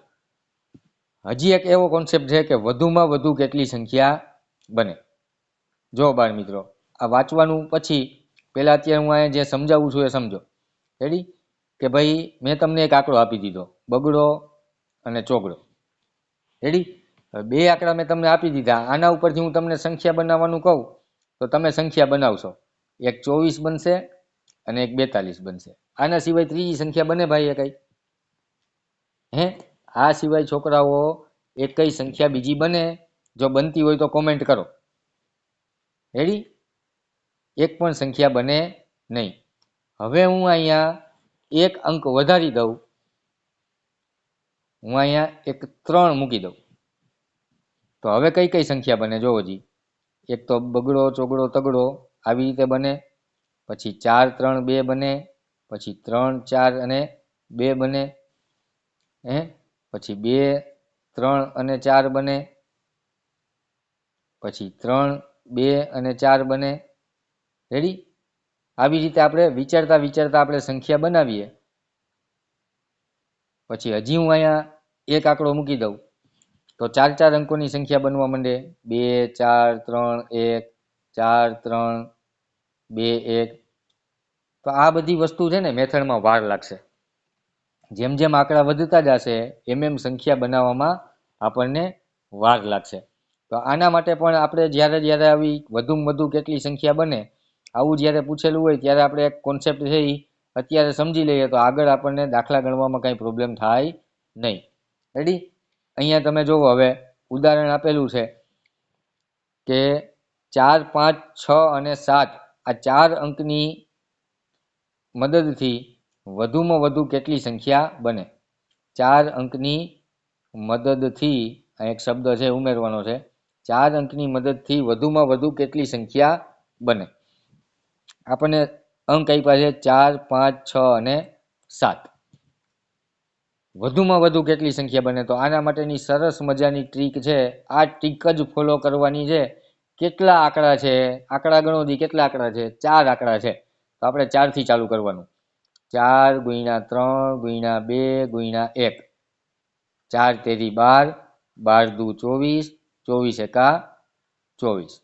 હજી એક એવો કોન્સેપ્ટ છે કે વધુમાં વધુ કેટલી સંખ્યા બને. જો બાળ મિત્રો, આ વાંચવાનું પછી પહેલાં અત્યારે હું અહીંયા જે સમજાવું છું એ સમજો. રેડી? કે ભાઈ મેં તમને એક આંકડો આપી દીધો, બગડો અને ચોગડો. રેડી? બે આંકડા મેં તમને આપી દીધા. આના ઉપરથી હું તમને સંખ્યા બનાવવાનું કહું તો તમે સંખ્યા બનાવશો. એક 24 બનશે અને એક 42 બનશે. આના સિવાય ત્રીજી સંખ્યા બને ભાઈ એ કઈ? હે? આ સિવાય છોકરાઓ એક કઈ સંખ્યા બીજી બને? જો બનતી હોય તો કોમેન્ટ કરો. રેડી? એક પણ સંખ્યા બને નહીં. હવે હું અહીંયા એક અંક વધારી દઉં, હું અહીંયા એક 3 મૂકી દઉં તો હવે કઈ કઈ સંખ્યા બને? જો હજી એક તો બગડો, ચોગડો, તગડો આવી રીતે બને. પછી 4 3 2 બને. પછી 3 4 અને 2 બને. પછી 2 3 અને 4 બને. પછી 3 2 અને 4 બને. રેડી? આવી રીતે આપણે વિચારતા આપણે સંખ્યા બનાવીએ. પછી હજી હું અહીંયા એક આંકડો મૂકી દઉં તો 4 અંકોની સંખ્યા બનવા માંડે. 2 4 3 1 4 3 2 1. તો આ બધી વસ્તુ છે ને મેથડમાં વાર લાગશે. જેમ જેમ આંકડા વધતા જશે એમ સંખ્યા બનાવવામાં આપણને વાર લાગશે. તો આના માટે પણ આપણે જ્યારે આવી વધુમાં વધુ કેટલી સંખ્યા બને આવું જ્યારે પૂછેલું હોય ત્યારે આપણે એક કોન્સેપ્ટ છે એ અત્યારે સમજી લઈએ તો આગળ આપણને દાખલા ગણવામાં કાંઈ પ્રોબ્લેમ થાય નહીં. રેડી? અહીંયા તમે જુઓ, હવે ઉદાહરણ આપેલું છે કે 4 5 6 અને 7 આ 4 અંકની મદદથી વધુમાં વધુ કેટલી સંખ્યા બને? 4 અંકની મદદથી આ એક શબ્દ છે ઉમેરવાનો છે. 4 અંકની મદદથી વધુમાં વધુ કેટલી સંખ્યા બને? આપણને અંક આપ્યા છે 4 5 6 અને 7. વધુમાં વધુ કેટલી સંખ્યા બને? તો આના માટેની સરસ મજાની ટ્રીક છે. આ ટ્રીક જ ફોલો કરવાની છે. કેટલા આંકડા છે? આંકડા ગણો દી. કેટલા આંકડા છે? 4 આંકડા છે. તો આપણે 4 થી ચાલુ કરવાનું. 4 × 3 × 2 × 1. 4 તેરી 12, 12 દુ 24, 24 એકા 24.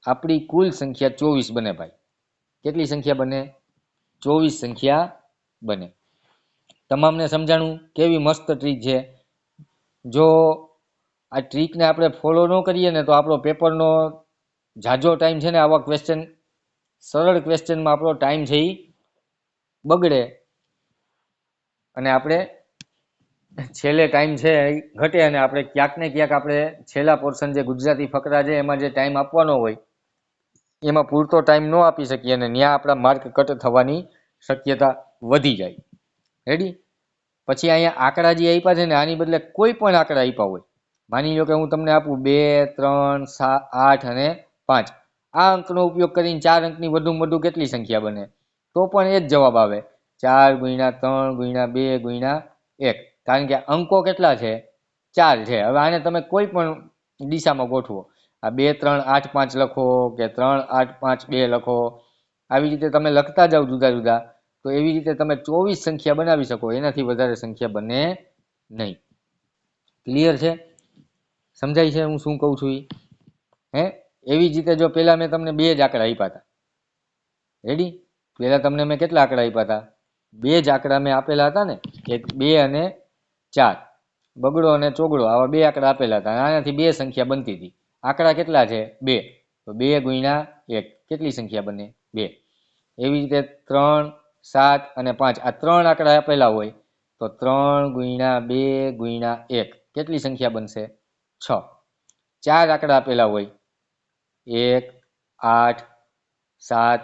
આપણી કુલ સંખ્યા 24 બને ભાઈ. કેટલી સંખ્યા બને? 24 સંખ્યા બને. તમામને સમજાણું? કેવી મસ્ત ટ્રીક છે. જો આ ટ્રીકને આપણે ફોલો ન કરીએ ને તો આપણો પેપરનો ઝાઝો ટાઈમ છે ને આવા ક્વેશ્ચન, સરળ ક્વેશ્ચનમાં આપણો ટાઈમ છે એ બગડે અને આપણે છેલ્લે ટાઈમ છે એ ઘટે અને આપણે ક્યાંક ને ક્યાંક આપણે છેલ્લા પોર્શન જે ગુજરાતી ફકરા છે એમાં જે ટાઈમ આપવાનો હોય એમાં પૂરતો ટાઈમ ન આપી શકીએ અને ત્યાં આપણા માર્ક કટ થવાની શક્યતા વધી જાય. રેડી? પછી અહીંયા આંકડા જે આપ્યા છે ને આની બદલે કોઈ પણ આંકડા આપ્યા હોય, માની લો કે હું તમને આપું 2 3 7 8 અને 5. આ અંકનો ઉપયોગ કરીને 4 અંકની વધુમાં વધુ કેટલી સંખ્યા બને? તો પણ એ જ જવાબ આવે, 4 × 3 × 2 × 1. કારણ કે અંકો કેટલા છે? 4 છે. હવે આને તમે કોઈ પણ દિશામાં ગોઠવો, આ 2 3 8 5 લખો કે 3 8 5 2 લખો, આવી રીતે તમે લખતા જાઓ જુદા જુદા, તો એવી રીતે તમે 24 સંખ્યા બનાવી શકો, એનાથી વધારે સંખ્યા બને નહીં. ક્લિયર છે? સમજાય છે હું શું કહું છું? હે એવી જ રીતે જો પેલા મેં તમને 2 જ આંકડા આપ્યા હતા, રેડી? પેલા તમને મેં કેટલા આંકડા આપ્યા હતા? 2 જ આંકડા મેં આપેલા હતા ને, એક 2 અને 4, બગડો અને ચોગડો, આવા 2 આંકડા આપેલા હતા. આનાથી 2 સંખ્યા બનતી હતી. આંકડા કેટલા છે? 2. તો 2 ગુણ્યા 1 કેટલી સંખ્યા બને? 2. એવી રીતે 3 7 અને 5 આ 3 આંકડા આપેલા હોય તો 3 ગુણ્યા 2 ગુણ્યા 1 કેટલી સંખ્યા બનશે? 6. 4 આંકડા આપેલા હોય, 1 8 7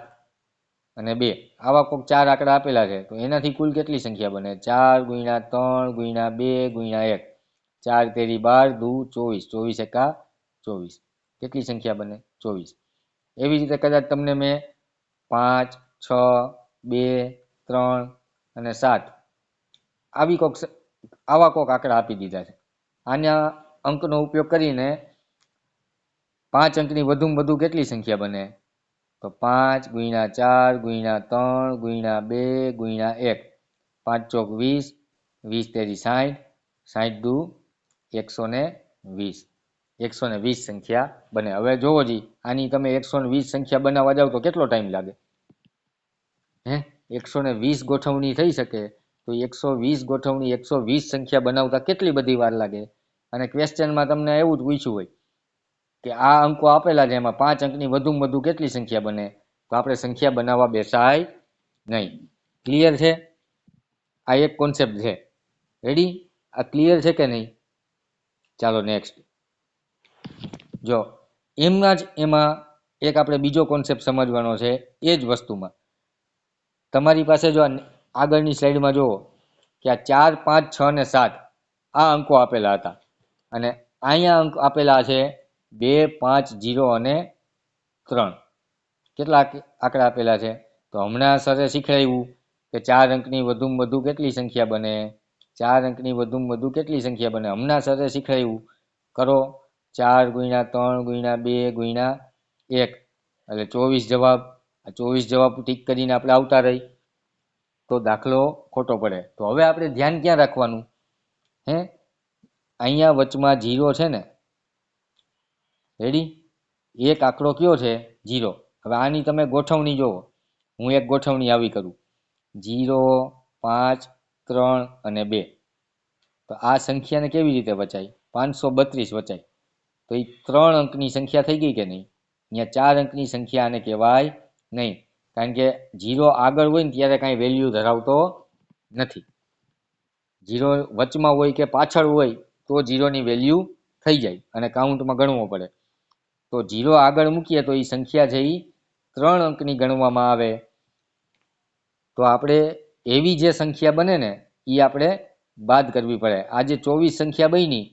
અને 2, આવા કોઈક 4 આંકડા આપેલા છે, તો એનાથી કુલ કેટલી સંખ્યા બને? 4 ગુણ્યા 3 ગુણ્યા 2 ગુણ્યા 1, 4 તેરી 12 દુ 24, 24 એકા 24, કેટલી સંખ્યા બને? 24. એવી રીતે કદાચ તમને મેં 5 6 2 3 અને 7 આવા કોઈક આંકડા આપી દીધા છે. આના અંકનો ઉપયોગ કરીને 5 અંકની વધુમાં વધુ કેટલી સંખ્યા બને? તો 5 ગુણ્યા 4 ગુણ્યા 3 ગુણ્યા 2 ગુણ્યા 1, 5 ચોક 20, 20 તેરી 60, 60 દુ 120, 120 સંખ્યા બને. હવે જોવો જી, આની તમે 120 સંખ્યા બનાવવા જાવ તો કેટલો ટાઈમ લાગે? હે 120 ગોઠવણી થઈ શકે તો 120 ગોઠવણી 120 સંખ્યા બનાવતા કેટલી બધી વાર લાગે? અને ક્વેશ્ચનમાં તમને એવું જ પૂછ્યું હોય કે આ અંકો આપેલા છે, એમાં 5 અંકની વધુમાં વધુ કેટલી સંખ્યા બને? તો આપણે સંખ્યા બનાવવા બેસાય નહીં. ક્લિયર છે? આ એક કોન્સેપ્ટ છે. રેડી? આ ક્લિયર છે કે નહીં? ચાલો નેક્સ્ટ. જો એમાં એક આપણે બીજો કોન્સેપ્ટ સમજવાનો છે. એ જ વસ્તુમાં તમારી પાસે જો આગળની સ્લાઇડમાં જુઓ કે આ 4 5 6 અને 7 આ અંકો આપેલા હતા, અને અહીંયા અંક આપેલા છે 2 5 0 અને 3. કેટલા આંકડા આપેલા છે? તો હમણાં સરે શીખવાડ્યું કે 4 અંકની વધુમાં વધુ કેટલી સંખ્યા બને? 4 અંકની વધુમાં વધુ કેટલી સંખ્યા બને? હમણાં સરે શીખવાડ્યું. કરો 4 ગુણ્યા 3 ગુણ્યા 2 ગુણ્યા 1 એટલે 24 જવાબ. આ 24 જવાબ ટીક કરીને આપણે આવતા રહી તો દાખલો ખોટો પડે. તો હવે આપણે ધ્યાન ક્યાં રાખવાનું? હે અહીંયા વચમાં 0 છે ને, રેડી? એક આંકડો કયો છે? 0. હવે આની તમે ગોઠવણી જોવો, હું એક ગોઠવણી આવી કરું, 0 5 3 અને 2. તો આ સંખ્યાને કેવી રીતે વચાય? 532 વચાય. તો એ 3 અંકની સંખ્યા થઈ ગઈ કે નહીં? અહીંયા 4 અંકની સંખ્યા આને કહેવાય નહીં, કારણ કે 0 આગળ હોય ને ત્યારે કાંઈ વેલ્યુ ધરાવતો નથી. 0 વચમાં હોય કે પાછળ હોય તો 0ની વેલ્યુ થઈ જાય અને કાઉન્ટમાં ગણવો પડે. તો 0 આગળ મૂકીએ તો એ સંખ્યા છે એ 3 અંકની ગણવામાં આવે. તો આપણે એવી જે સંખ્યા બને ને એ આપણે બાદ કરવી પડે. આ જે 24 સંખ્યા બની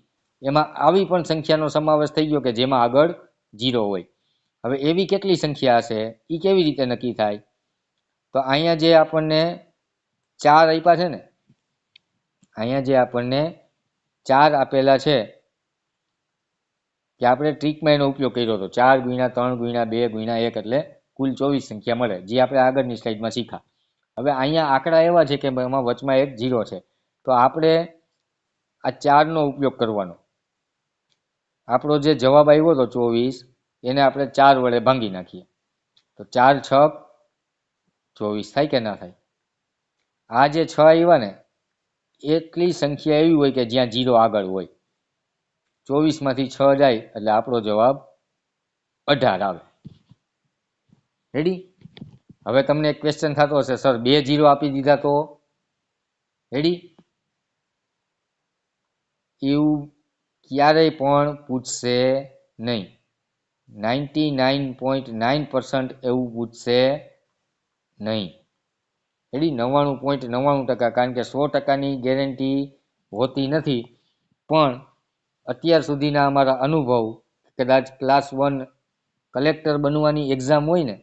એમાં આવી પણ સંખ્યાનો સમાવેશ થઈ ગયો કે જેમાં આગળ 0 હોય. હવે એવી કેટલી સંખ્યા હશે એ કેવી રીતે નક્કી થાય? તો અહીંયા જે આપણને 4 આપ્યા છે ને, અહીંયા જે આપણને 4 આપેલા છે કે આપણે ટ્રીકમાં એનો ઉપયોગ કર્યો હતો. 4 ગુણ્યા 3 ગુણ્યા 2 ગુણ્યા 1 એટલે કુલ 24 સંખ્યા મળે, જે આપણે આગળની સ્લાઇડમાં શીખા. હવે અહીંયા આંકડા એવા છે કે એમાં વચમાં એક 0 છે, તો આપણે આ 4નો ઉપયોગ કરવાનો. આપણો જે જવાબ આવ્યો હતો 24, એને આપણે 4 વડે ભાંગી નાખીએ તો 4 6 24 થાય કે ના થાય? આ જે 6 આવ્યા ને એટલી સંખ્યા એવી હોય કે જ્યાં 0 આગળ હોય. 24માંથી 6 જાય એટલે આપણો જવાબ 18 આવે. રેડી? હવે તમને એક ક્વેશ્ચન થતો હશે, સર 2 0 આપી દીધા તો? રેડી? એવું ક્યારેય પણ પૂછશે નહીં. 99.9% એવું પૂછશે નહીં. રેડી? 99.99%, કારણ કે 100%ની ગેરંટી હોતી નથી. પણ અત્યાર સુધીના અમારા અનુભવ, કદાચ ક્લાસ 1 કલેક્ટર બનવાની એક્ઝામ હોય ને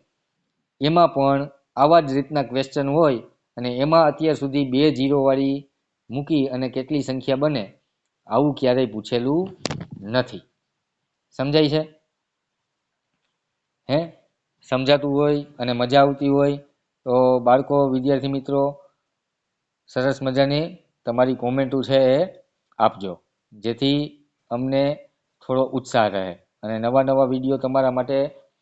એમાં પણ આવા જ રીતના ક્વેશ્ચન હોય અને એમાં અત્યાર સુધી 2 0 વાળી મૂકી અને કેટલી સંખ્યા બને આવું ક્યારેય પૂછેલું નથી. સમજાય છે? હે? સમજાતું હોય અને મજા આવતી હોય તો બાળકો, વિદ્યાર્થી મિત્રો, સરસ મજાની તમારી કોમેન્ટો છે એ આપજો, જેથી અમને થોડો ઉત્સાહ રહે અને નવા નવા વિડીયો તમારા માટે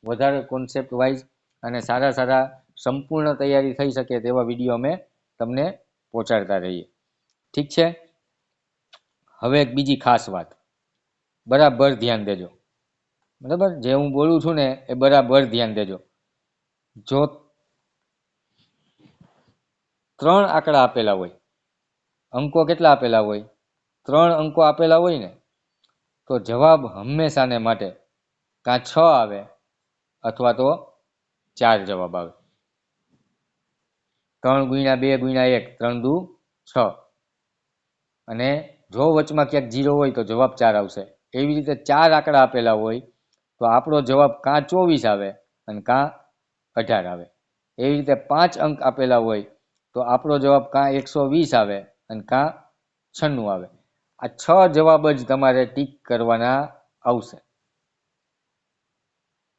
વધારે કોન્સેપ્ટ વાઇઝ અને સારા સારા સંપૂર્ણ તૈયારી થઈ શકે તેવા વિડીયો અમે તમને પહોંચાડતા રહીએ. ઠીક છે? હવે એક બીજી ખાસ વાત, બરાબર ધ્યાન દેજો. બરાબર, જે હું બોલું છું ને એ બરાબર ધ્યાન દેજો. જો 3 આંકડા આપેલા હોય, અંકો કેટલા આપેલા હોય? 3 અંકો આપેલા હોય ને, તો જવાબ હંમેશાને માટે કાં 6 આવે અથવા તો 4 જવાબ આવે. 3 × 2 × 1, 3 દુ 6. અને જો વચમાં ક્યાંક 0 હોય તો જવાબ 4 આવશે. એવી રીતે 4 આંકડા આપેલા હોય તો આપણો જવાબ કાં 24 આવે અને કાં 18 આવે. એવી રીતે 5 અંક આપેલા હોય તો આપણો જવાબ કાં 120 આવે અને કાં 96 આવે. આ 6 જવાબ જ તમારે ટીક કરવાના આવશે.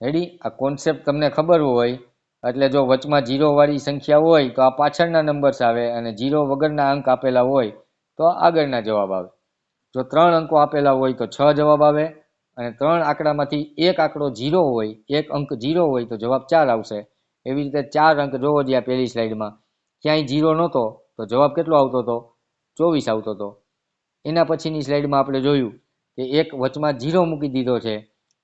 રેડી? આ કોન્સેપ્ટ તમને ખબર હોય એટલે જો વચમાં 0 વાળી સંખ્યા હોય તો આ પાછળના નંબર્સ આવે અને 0 વગરના અંક આપેલા હોય તો આગળના જવાબ આવે. જો 3 અંકો આપેલા હોય તો 6 જવાબ આવે અને 3 આંકડામાંથી એક આંકડો 0 હોય, એક અંક 0 હોય તો જવાબ 4 આવશે. એવી રીતે 4 અંક જોવો જ્યાં પહેલી સ્લાઇડમાં ક્યાંય 0 નહોતો તો જવાબ કેટલો આવતો હતો? 24 આવતો હતો. એના પછીની સ્લાઇડમાં આપણે જોયું કે એક વચમાં 0 મૂકી દીધો છે,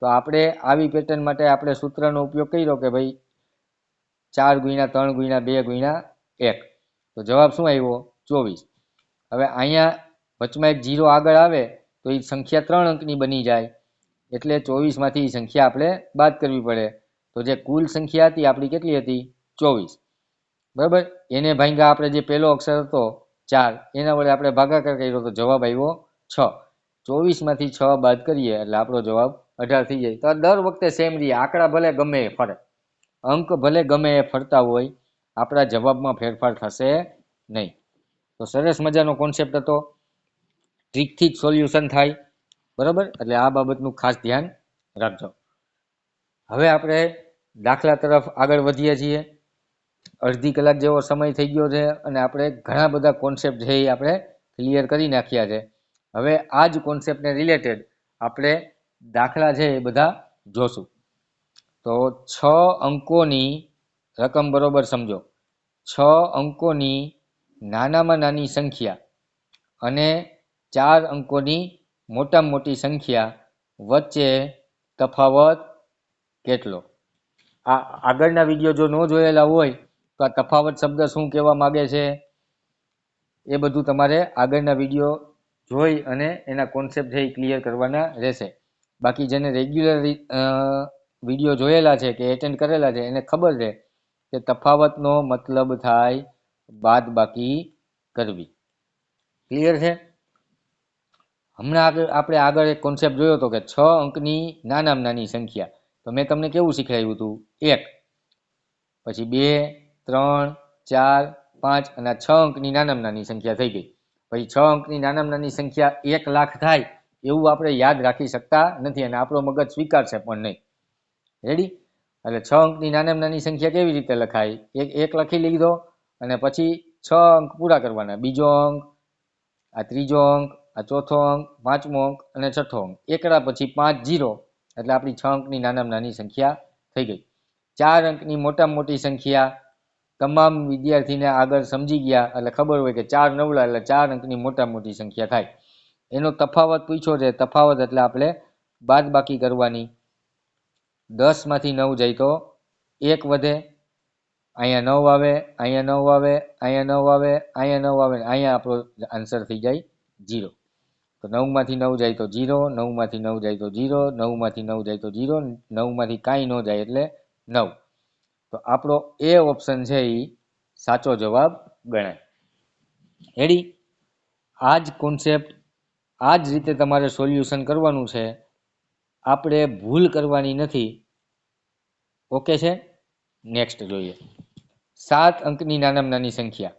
તો આપણે આવી પેટર્ન માટે આપણે સૂત્રનો ઉપયોગ કર્યો કે ભાઈ 4 × 3 × 2 × 1, તો જવાબ શું આવ્યો? 24. હવે અહીંયા વચમાં એક 0 આગળ આવે તો એ સંખ્યા 3 અંકની બની જાય, એટલે 24માંથી સંખ્યા આપણે બાદ કરવી પડે. તો જે કુલ સંખ્યા હતી આપણી કેટલી હતી? 24. બરાબર, એને ભાગ્યા આપણે જે પહેલો અક્ષર હતો 4, એના વડે આપણે ભાગાકાર કર્યો તો જવાબ આવ્યો 6. 24માંથી 6 બાદ કરીએ એટલે આપણો જવાબ 18 થઈ જાય. તો દર વખતે સેમ રહે, આંકડા ભલે ગમે એ ફરે, અંક ભલે ગમે એ ફરતા હોય, આપણા જવાબમાં ફેરફાર થશે નહીં. તો સરસ મજાનો કોન્સેપ્ટ હતો, ટ્રીકથી જ સોલ્યુશન થાય. બરાબર, એટલે આ બાબતનું ખાસ ધ્યાન રાખજો. હવે આપણે દાખલા તરફ આગળ વધીએ છીએ. અડધી કલાક જેવો સમય થઈ ગયો છે અને આપણે ઘણા બધા કોન્સેપ્ટ છે એ આપણે ક્લિયર કરી નાખ્યા છે. હવે આ જ કોન્સેપ્ટને રિલેટેડ આપણે દાખલા છે એ બધા જોશું. તો 6 અંકોની રકમ બરોબર સમજો. 6 અંકોની નાનામાં નાની સંખ્યા અને 4 અંકોની મોટામાં મોટી સંખ્યા વચ્ચે તફાવત કેટલો? આ આગળના વિડીયો જો ન જોયેલા હોય તો આ તફાવત શબ્દ શું કહેવા માગે છે એ બધું તમારે આગળના વિડીયો જોઈ અને એના કોન્સેપ્ટ છે એ ક્લિયર કરવાના રહેશે. બાકી જેને રેગ્યુલર વિડીયો જોયેલા છે કે એટેન્ડ કરેલા છે એને ખબર છે કે તફાવતનો મતલબ થાય બાદબાકી કરવી. ક્લિયર છે? હમણાં આપણે આગળ એક કોન્સેપ્ટ જોયો હતો કે 6 અંકની નાનામાં નાની સંખ્યા. તો મેં તમને કેવું શીખવાડ્યું હતું? 1, પછી 2, 3, 4, 5 અને 6 અંકની નાનામાં નાની સંખ્યા થઈ ગઈ. પછી 6 અંકની નાનામાં નાની સંખ્યા 1 લાખ થાય એવું આપણે યાદ રાખી શકતા નથી અને આપણો મગજ સ્વીકારશે પણ નહીં. રેડી? એટલે 6 અંકની નાનામાં નાની સંખ્યા કેવી રીતે લખાય? એક લખી લીધો અને પછી 6 અંક પૂરા કરવાના. બીજો અંક, આ ત્રીજો અંક, આ ચોથો અંક, પાંચમો અંક અને છઠ્ઠો અંક. એકડા પછી 5 0 એટલે આપણી 6 અંકની નાનામાં નાની સંખ્યા થઈ ગઈ. 4 અંકની મોટામાં મોટી સંખ્યા તમામ વિદ્યાર્થીને આગળ સમજી ગયા એટલે ખબર હોય કે 4 નવલા એટલે 4 અંકની મોટામાં મોટી સંખ્યા થાય. એનો તફાવત પૂછ્યો છે. તફાવત એટલે આપણે બાદબાકી કરવાની. 10માંથી 9 જાય તો 1 વધે, અહીંયા 9 આવે, અહીંયા 9 આવે, અહીંયા 9 આવે, અહીંયા 9 આવે, અહીંયા આપણો આન્સર થઈ જાય 0. તો 9માંથી 9 જાય તો 0, 9માંથી 9 જાય તો 0, 9માંથી 9 જાય તો 0, 9માંથી કાંઈ ન જાય એટલે 9. તો આપણો એ ઓપ્શન છે એ સાચો જવાબ ગણાય. રેડી? આ જ કોન્સેપ્ટ આ જ રીતે તમારે સોલ્યુશન કરવાનું છે, આપણે ભૂલ કરવાની નથી. ઓકે છે? નેક્સ્ટ જોઈએ. 7 અંકની નાનામાં નાની સંખ્યા.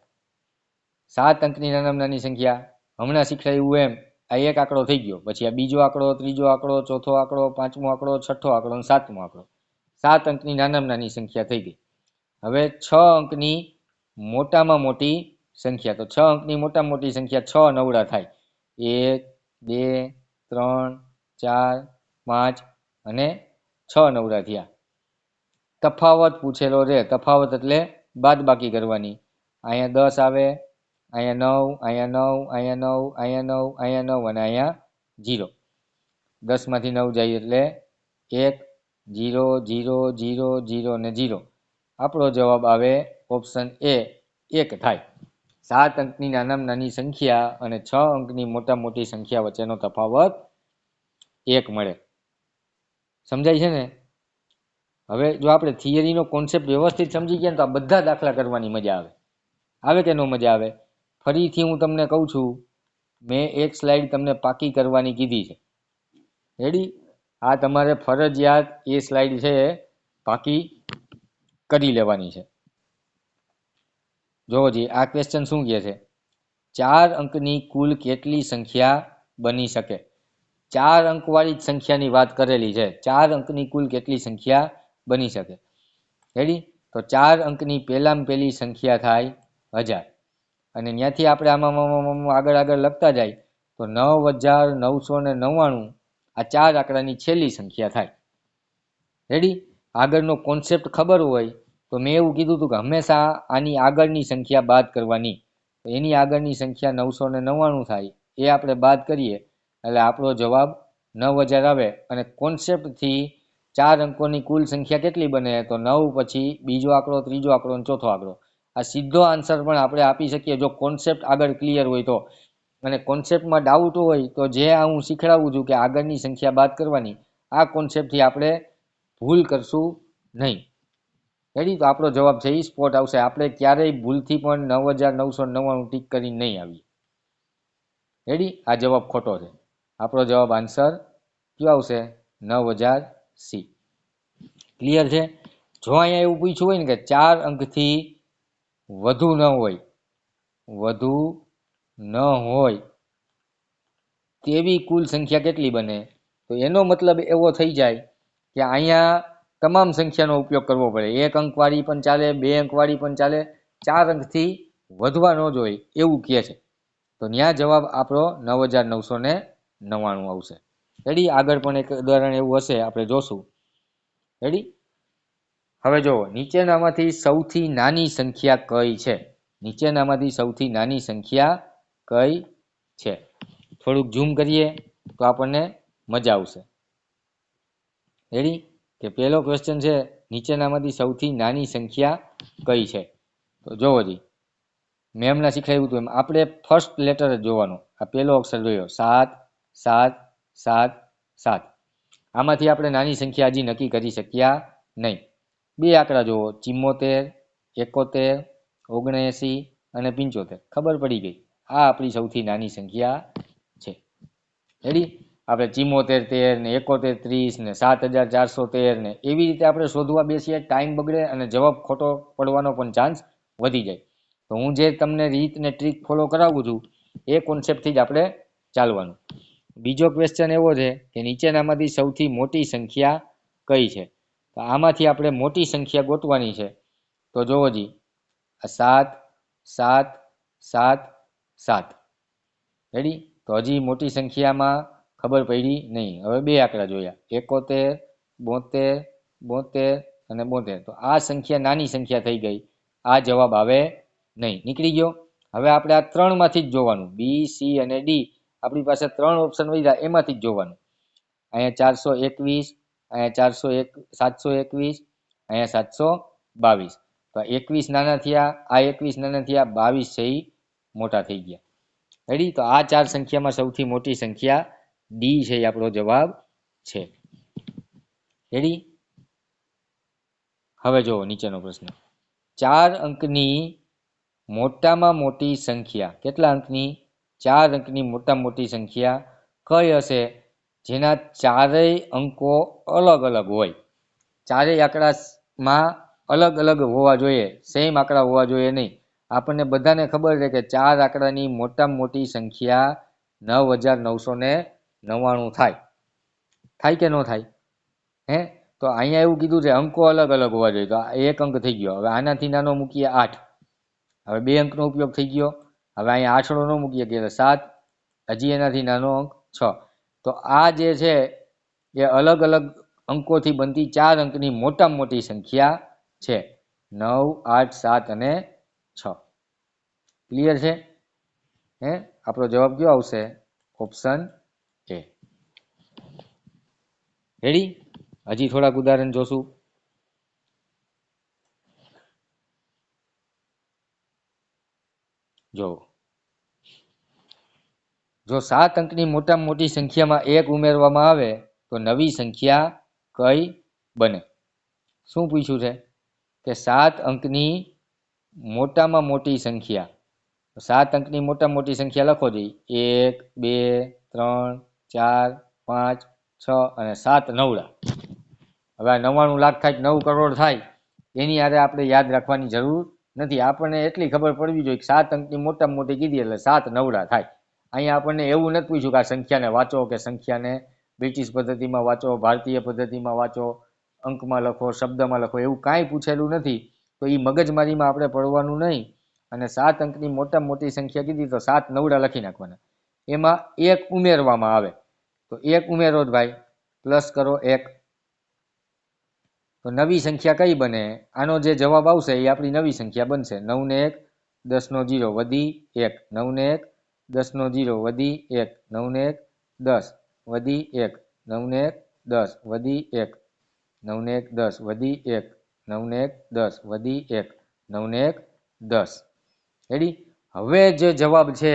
7 અંકની નાનામાં નાની સંખ્યા હમણાં શીખવાયું એમ આ એક આંકડો થઈ ગયો. પછી આ બીજો આંકડો, ત્રીજો આંકડો, ચોથો આંકડો, પાંચમો આંકડો, છઠ્ઠો આંકડો અને સાતમો આંકડો. 7 અંકની નાનામાં નાની સંખ્યા થઈ ગઈ. હવે 6 અંકની મોટામાં મોટી સંખ્યા. તો 6 અંકની મોટામાં મોટી સંખ્યા 6 નવડા થાય. 1, 2, 3, 4, 5 અને 6 નવડા થયા. તફાવત પૂછેલો છે. તફાવત એટલે બાદબાકી કરવાની. અહીંયા 10 આવે, અહીંયા 9, અહીંયા 9, અહીંયા 9, અહીંયા 9, અહીંયા 9 અને અહીંયા 0. 10 માંથી 9 જાય એટલે 1, 0, 0, 0, 0 અને 0. આપણો જવાબ આવે ઓપ્શન એ 1 થાય. 7 અંકની નાનામાં નાની સંખ્યા અને 6 અંકની મોટા મોટી સંખ્યા વચ્ચેનો તફાવત 1 મળે. સમજાય છે ને? હવે જો આપણે થિયરીનો કોન્સેપ્ટ વ્યવસ્થિત સમજી ગયા ને તો આ બધા દાખલા કરવાની મજા આવે. આવે કે નો મજા આવે? ફરીથી હું તમને કહું છું, મેં એક સ્લાઇડ તમને પાકી કરવાની કીધી છે. રેડી? આ તમારે ફરજિયાત એ સ્લાઇડ છે પાકી કરી લેવાની છે. જોવો જી, આ ક્વેશ્ચન શું કહે છે? 4 અંકની કુલ કેટલી સંખ્યા બની શકે? 4 અંકવાળી સંખ્યાની વાત કરેલી છે. 4 અંકની કુલ કેટલી સંખ્યા બની શકે? રેડી? તો 4 અંકની પહેલી સંખ્યા થાય 1000. અને ત્યાંથી આપણે આમાં આગળ લખતા જાય તો 9999 આ 4 આંકડાની છેલ્લી સંખ્યા થાય. રેડી? આગળનો કોન્સેપ્ટ ખબર હોય તો મેં એવું કીધું હતું કે હંમેશા આની આગળની સંખ્યા બાદ કરવાની. તો એની આગળની સંખ્યા 999 થાય. એ આપણે બાદ કરીએ એટલે આપણો જવાબ 9000 આવે. અને કોન્સેપ્ટથી 4 અંકોની કુલ સંખ્યા કેટલી બને? તો 9 પછી બીજો આંકડો, ત્રીજો આંકડો અને ચોથો આંકડો. આ સીધો આન્સર પણ આપણે આપી શકીએ જો કોન્સેપ્ટ આગળ ક્લિયર હોય તો. અને કોન્સેપ્ટમાં ડાઉટ હોય તો જે આ હું શીખડાવું છું કે આગળની સંખ્યા બાદ કરવાની, આ કોન્સેપ્ટથી આપણે ભૂલ કરશું નહીં. રેડી? તો આપણો જવાબ છે એ સ્પોટ આવશે. આપણે ક્યારેય ભૂલથી પણ 9999 ટીક કરીને નહીં આવીએ. રેડી? આ જવાબ ખોટો છે. આપણો જવાબ આન્સર કયો આવશે? 9000 સી. ક્લિયર છે? જો અહીંયા એવું પૂછ્યું હોય ને કે 4 અંકથી વધુ ન હોય તેવી કુલ સંખ્યા કેટલી બને? તો એનો મતલબ એવો થઈ જાય કે અહીંયા તમામ સંખ્યાનો ઉપયોગ કરવો પડે. 1 અંકવાળી પણ ચાલે, 2 અંકવાળી પણ ચાલે, 4 અંકથી વધવા ન જોઈએ એવું કહે છે. તો ત્યાં જવાબ આપણો 9999 આવશે. રેડી? આગળ પણ એક ઉદાહરણ એવું હશે, આપણે જોશું. રેડી? હવે જુઓ, નીચેનામાંથી સૌથી નાની સંખ્યા કઈ છે? નીચેનામાંથી સૌથી નાની સંખ્યા કઈ છે? થોડુંક ઝૂમ કરીએ તો આપણને મજા આવશે. રેડી? કે પહેલો ક્વેશ્ચન છે, નીચેનામાંથી સૌથી નાની સંખ્યા કઈ છે? તો જોવો જી, મેં હમણાં શીખવાડ્યું હતું એમ આપણે ફર્સ્ટ લેટર જ જોવાનો. આ પહેલો અક્ષર જોયો, 7 7 7 7. આમાંથી આપણે નાની સંખ્યા હજી નક્કી કરી શક્યા નહીં. 2 આંકડા જોવો, 74, 71, 79 અને 75. ખબર પડી ગઈ, આ આપણી સૌથી નાની સંખ્યા છે. રેડી? આપણે 74 13 ને 71 30 ને 7413 ને એવી રીતે આપણે શોધવા બેસીએ, ટાઈમ બગડે અને જવાબ ખોટો પડવાનો પણ ચાન્સ વધી જાય. તો હું જે તમને રીત ને ટ્રીક ફોલો કરાવું છું એ કોન્સેપ્ટથી જ આપણે ચાલવાનું. બીજો ક્વેશ્ચન એવો છે કે નીચેનામાંથી સૌથી મોટી સંખ્યા કઈ છે? તો આમાંથી આપણે મોટી સંખ્યા ગોતવાની છે. તો જોવો જી, આ 7 7 7 7. રેડી? તો હજી મોટી સંખ્યામાં ખબર પડી નહીં. હવે 2 આંકડા જોયા, 71 72 72 અને 72. તો આ સંખ્યા નાની સંખ્યા થઈ ગઈ. આ જવાબ આવે નહીં, નીકળી ગયો. હવે આપણે આ 3 માંથી જ જોવાનું, બી સી અને ડી. આપણી પાસે 3 ઓપ્શન વધ્યા, એમાંથી જ જોવાનું. અહીંયા 421, અહીંયા 721, અહીંયા 722. તો 21 નાના થયા, આ 21 નાના થયા, 22 છે એ મોટા થઈ ગયા. રેડી? તો આ 4 સંખ્યામાં સૌથી મોટી સંખ્યા ડી છે, એ આપણો જવાબ છે. રેડી? હવે જુઓ નીચેનો પ્રશ્ન, 4 અંકની મોટામાં મોટી સંખ્યા. કેટલા અંકની? 4 અંકની મોટામાં મોટી સંખ્યા કઈ હશે જેના ચારેય અંકો અલગ અલગ હોય? ચારેય આંકડામાં અલગ અલગ હોવા જોઈએ, સેમ આંકડા હોવા જોઈએ નહીં. આપણને બધાને ખબર છે કે 4 આંકડાની મોટામાં મોટી સંખ્યા 9,999 થાય. થાય કે ન થાય? હે? તો અહીંયા એવું કીધું છે અંકો અલગ અલગ હોવા જોઈએ. તો એક અંક થઈ ગયો. હવે આનાથી નાનો મૂકીએ 8. હવે 2 અંકનો ઉપયોગ થઈ ગયો. હવે અહીંયા આઠડો ન મૂકીએ કે 7. હજી એનાથી નાનો અંક 6. તો આ જે છે એ અલગ અલગ અંકોથી બનતી 4 અંકની મોટામાં મોટી સંખ્યા છે. 9, 8, 7 અને 6. ક્લિયર છે? હે? આપણો જવાબ કયો આવશે? Option A. રેડી? હજી થોડાક ઉદાહરણ જોશું. જો 7 અંકની મોટામાં મોટી સંખ્યામાં 1 ઉમેરવામાં આવે તો નવી સંખ્યા કઈ બને? શું પૂછ્યું છે? કે 7 અંકની મોટામાં મોટી સંખ્યા. 7 અંકની મોટામાં મોટી સંખ્યા લખો જી. 1, 2, 3, 4, 5, 6 અને 7 નવડા. હવે 99 લાખ થાય 9 કરોડ થાય એની આરે આપણે યાદ રાખવાની જરૂર નથી. આપણને એટલી ખબર પડવી જોઈએ કે 7 અંકની મોટામાં મોટી કીધી એટલે 7 નવડા થાય. અહીંયા આપણને એવું નથી પૂછ્યું કે આ સંખ્યાને વાંચો કે સંખ્યાને બ્રિટિશ પદ્ધતિમાં વાંચો, ભારતીય પદ્ધતિમાં વાંચો, અંકમાં લખો, શબ્દમાં લખો, એવું કાંઈ પૂછેલું નથી. તો એ મગજમારીમાં આપણે પડવાનું નહીં. અને 7 અંકની મોટામાં મોટી સંખ્યા કીધી તો 7 નવડા લખી નાખવાના. એમાં 1 ઉમેરવામાં આવે તો 1 ઉમેરો જ ભાઈ, પ્લસ કરો 1. તો નવી સંખ્યા કઈ બને? આનો જે જવાબ આવશે એ આપણી નવી સંખ્યા બનશે. 9 ને 1 10 નો 0 વધી 1. 9 ને 1 10 નો 0 વધી 1. 9 ને 1 10 વધી 1. 9 ને 1 10 વધી 1. 9 ને 1 10 વધી 1. 9 ને 1 10 વધી 1. 9 ને 1 10. રેડી? હવે જે જવાબ છે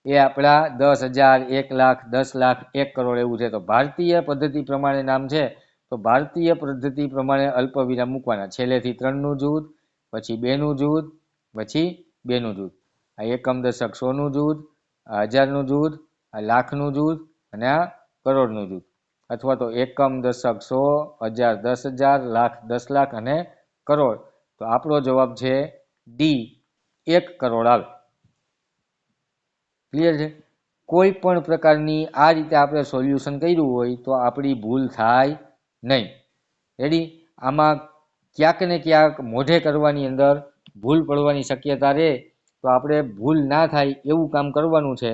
એ આપણા 10,000, 1 લાખ, 10 લાખ, 1 કરોડ એવું છે. તો ભારતીય પદ્ધતિ પ્રમાણે નામ છે. તો ભારતીય પદ્ધતિ પ્રમાણે અલ્પવિરામ મૂકવાના. છેલ્લેથી 3નું જૂથ, પછી 2નું જૂથ, પછી 2નું જૂથ. આ એકમ દશક 100નું જૂથ, આ 1000નું જૂથ, આ લાખનું જૂથ અને આ કરોડનું જૂથ. અથવા તો એકમ દશક 100, 1000 10,000, લાખ 10 લાખ અને કરોડ. તો આપણો જવાબ છે ડી, 1 કરોડ આવે. ક્લિયર છે? કોઈ પણ પ્રકારની આ રીતે આપણે સોલ્યુશન કર્યું હોય તો આપણી ભૂલ થાય નહીં. રેડી? આમાં ક્યાંક ને ક્યાંક મોઢે કરવાની અંદર ભૂલ પડવાની શક્યતા રહે. તો આપણે ભૂલ ના થાય એવું કામ કરવાનું છે.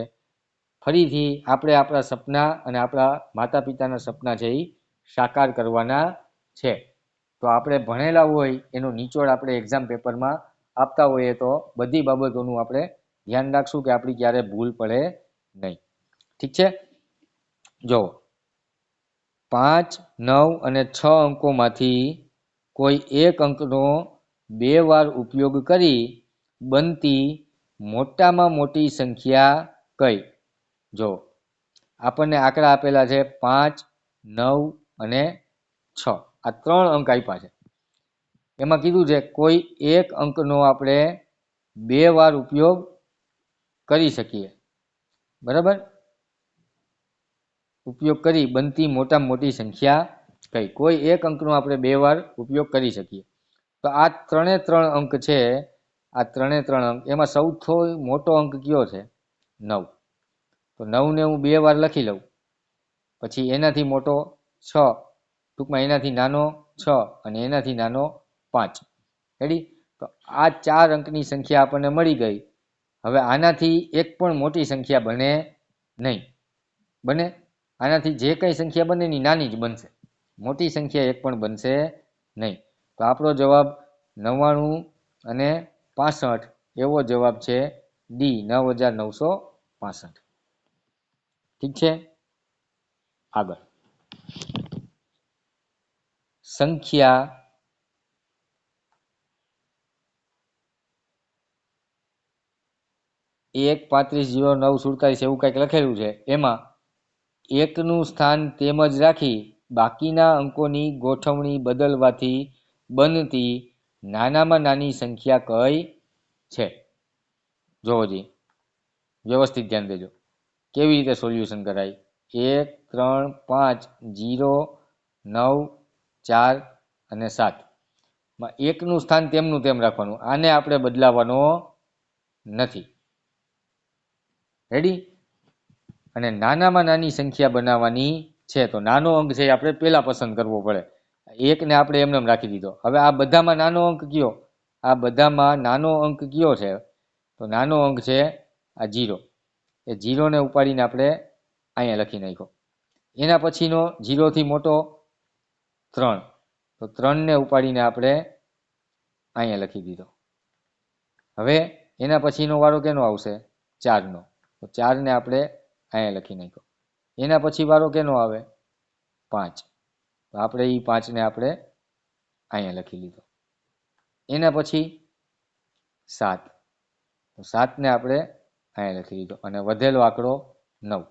ફરીથી આપણે આપણા સપના અને આપણા માતા પિતાના સપના છે એ સાકાર કરવાના છે. તો આપણે ભણેલા હોય એનો નિચોડ આપણે એક્ઝામ પેપરમાં આપતા હોઈએ તો બધી બાબતોનું આપણે ધ્યાન રાખશું કે આપણી ક્યારે ભૂલ પડે નહીં. ઠીક છે? જો 5, 9 અને 6 અંકોમાંથી કોઈ એક અંકનો 2 વાર ઉપયોગ કરી બનતી મોટામાં મોટી સંખ્યા કઈ? જો આપણને આંકડા આપેલા છે 5, 9 અને 6. આ 3 અંક આપ્યા છે. એમાં કીધું છે કોઈ એક અંકનો આપણે 2 વાર ઉપયોગ કરી શકીએ. બરાબર? ઉપયોગ કરી બનતી મોટામાં મોટી સંખ્યા કઈ? કોઈ એક અંકનો આપણે 2 વાર ઉપયોગ કરી શકીએ. તો આ 3 અંક છે. આ 3 અંક એમાં સૌથી મોટો અંક કયો છે? 9. તો 9 ને હું 2 વાર લખી લઉં. પછી એનાથી મોટો 6, ટૂંકમાં એનાથી નાનો 6 અને એનાથી નાનો 5. રેડી? તો આ 4 અંકની સંખ્યા આપણને મળી ગઈ. હવે આનાથી એક પણ મોટી સંખ્યા બને નહીં. બને? આનાથી જે કંઈ સંખ્યા બને એની નાની જ બનશે. મોટી સંખ્યા એક પણ બનશે નહીં. તો આપણો જવાબ 99 અને 65 એવો જવાબ છે ડી, 9,965. ઠીક છે? આગળ સંખ્યા 1, 35, 0, 9, 47 એવું કંઈક લખેલું છે. એમાં 1નું સ્થાન તેમ જ રાખી બાકીના અંકોની ગોઠવણી બદલવાથી બનતી નાનામાં નાની સંખ્યા કઈ છે? જોવો જી, વ્યવસ્થિત ધ્યાન દેજો કેવી રીતે સોલ્યુશન કરાય. 1, 3, 5, 0, 9, 4 અને 7 માં 1નું સ્થાન તેમનું તેમ રાખવાનું. આને આપણે બદલાવાનો નથી. રેડી? અને નાનામાં નાની સંખ્યા બનાવવાની છે. તો નાનો અંક છે આપણે પહેલા પસંદ કરવો પડે. એકને આપણે એમને રાખી દીધો. હવે આ બધામાં નાનો અંક કયો? આ બધામાં નાનો અંક કયો છે? તો નાનો અંક છે આ 0. એ 0ને ઉપાડીને આપણે અહીંયા લખી નાખ્યો. એના પછીનો 0 થી મોટો 3. તો 3ને ઉપાડીને આપણે અહીંયા લખી દીધો. હવે એના પછીનો વારો કેનો આવશે? 4નો. તો 4ને આપણે અહીંયા લખી નાખ્યો. એના પછી વારો કેનો આવે? 5. તો આપણે એ 5ને આપણે અહીંયા લખી લીધો. એના પછી 7. તો 7ને આપણે અહીંયા લખી લીધો. અને વધેલો આંકડો 9.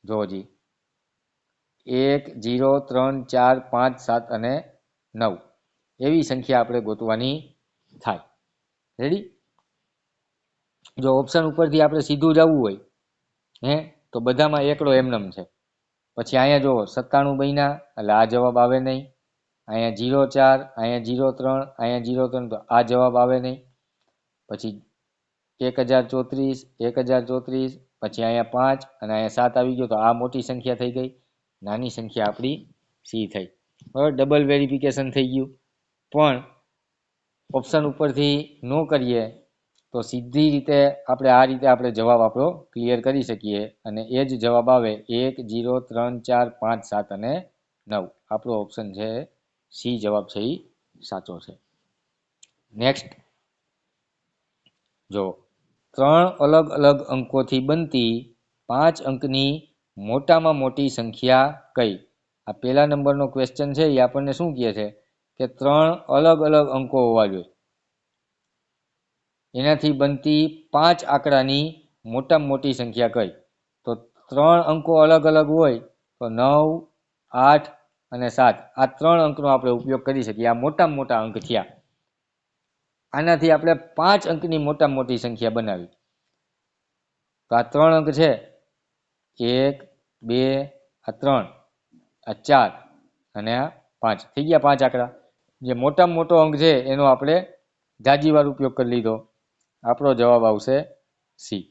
જો હજી 1 0 3 4 5 7 અને 9 એવી સંખ્યા આપણે ગોતવાની થાય. રેડી? જો ઓપ્શન ઉપરથી આપણે સીધું જવું હોય તો બધામાં એકડો એમનેમ છે. પછી અહીંયા જો 97 બન્યા એટલે આ જવાબ આવે નહીં. અહીંયા 04, અહીંયા 03, અહીંયા 03, તો આ જવાબ આવે નહીં. પછી 1034, 1034, પછી અહીંયા 5 અને અહીંયા 7 આવી ગયો. તો આ મોટી સંખ્યા થઈ ગઈ. નાની સંખ્યા આપણી સી થઈ. બરાબર, ડબલ વેરિફિકેશન થઈ ગયું. પણ ઓપ્શન ઉપરથી ન કરીએ તો સીધી રીતે આપણે જવાબ આપણો ક્લિયર કરી શકીએ. અને એ જ જવાબ આવે 1 0 3 4 5 7 અને 9. આપણો ઓપ્શન છે સી જવાબ છે એ સાચો છે. નેક્સ્ટ જો 3 અલગ અલગ અંકોથી બનતી 5 અંકની મોટામાં મોટી સંખ્યા કઈ? આ પહેલા નંબરનો ક્વેશ્ચન છે એ આપણને શું કહે છે કે 3 અલગ અલગ અંકો હોવા જોઈએ. એનાથી બનતી 5 આંકડાની મોટામાં મોટી સંખ્યા કઈ? તો 3 અંકો અલગ અલગ હોય તો 9, 8 અને 7 આ 3 અંકનો આપણે ઉપયોગ કરી શકીએ. આ મોટામાં મોટા અંક થયા. આનાથી આપણે 5 અંકની મોટામાં મોટી સંખ્યા બનાવી. તો આ 3 અંક છે 1 2 આ 3 આ 4 અને આ 5 થઈ ગયા 5 આંકડા. જે મોટામાં મોટો અંક છે એનો આપણે જાજીવાર ઉપયોગ કરી લીધો. આપણો જવાબ આવશે સી.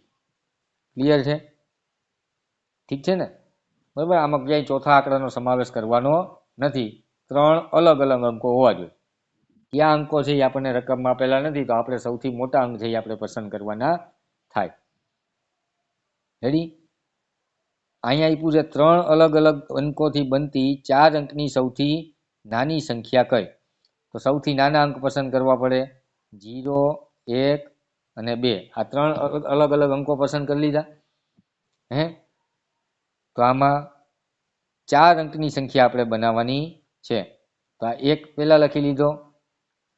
ક્લિયર છે? ઠીક છે ને? બરાબર, આમાં ક્યાંય ચોથા આંકડાનો સમાવેશ કરવાનો નથી. 3 અલગ અલગ અંકો હોવા જોઈએ. ક્યાં અંકો છે એ આપણને રકમમાં આપેલા નથી, તો આપણે સૌથી મોટા અંક છે એ આપણે પસંદ કરવાના થાય. રેડી? અહીંયા આપ્યું છે 3 અલગ અલગ અંકોથી બનતી 4 અંકની સૌથી નાની સંખ્યા કઈ? તો સૌથી નાના અંક પસંદ કરવા પડે. 0 1 અને 2 આ 3 અલગ અલગ અંકો પસંદ કરી લીધા. તો આમાં 4 અંકની સંખ્યા આપણે બનાવવાની છે. તો આ 1 પહેલા લખી લીધો.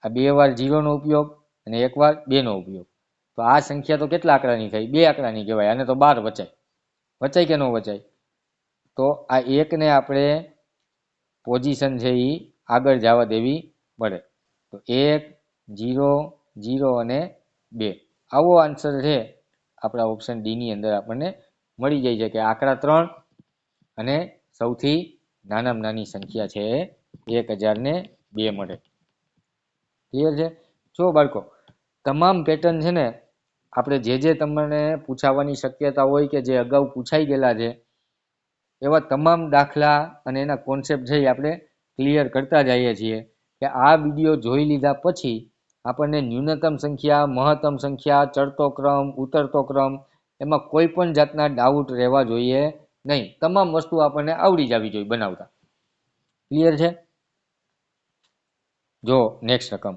આ 2 વાર 0નો ઉપયોગ અને 1 વાર 2નો ઉપયોગ. તો આ સંખ્યા તો કેટલા આંકડાની થઈ? 2 આંકડાની કહેવાય. આને તો 12 વચાય. વચાય કે ન વચાય? તો આ 1ને આપણે પોઝિશન છે એ આગળ જવા દેવી પડે. તો 1 0 0 અને 2 આવો આન્સર છે આપણા ઓપ્શન ડી ની અંદર આપણને મળી જાય છે કે આંકડા 3 અને સૌથી નાનામાં નાની સંખ્યા છે 1002 મળે. ક્લિયર છે? જો બાળકો, તમામ પેટર્ન છે ને આપણે જે તમને પૂછાવાની શક્યતા હોય કે જે અગાઉ પૂછાઈ ગયેલા છે એવા તમામ દાખલા અને એના કોન્સેપ્ટ છે એ આપણે ક્લિયર કરતા જઈએ છીએ. કે આ વિડીયો જોઈ લીધા પછી આપણને ન્યૂનતમ સંખ્યા, મહત્તમ સંખ્યા, ચડતો ક્રમ, ઉતરતો ક્રમ એમાં કોઈ પણ જાતના ડાઉટ રહેવા જોઈએ નહીં. તમામ વસ્તુ આપણને આવડી જવી જોઈએ બનાવતા. ક્લિયર છે? જો નેક્સ્ટ રકમ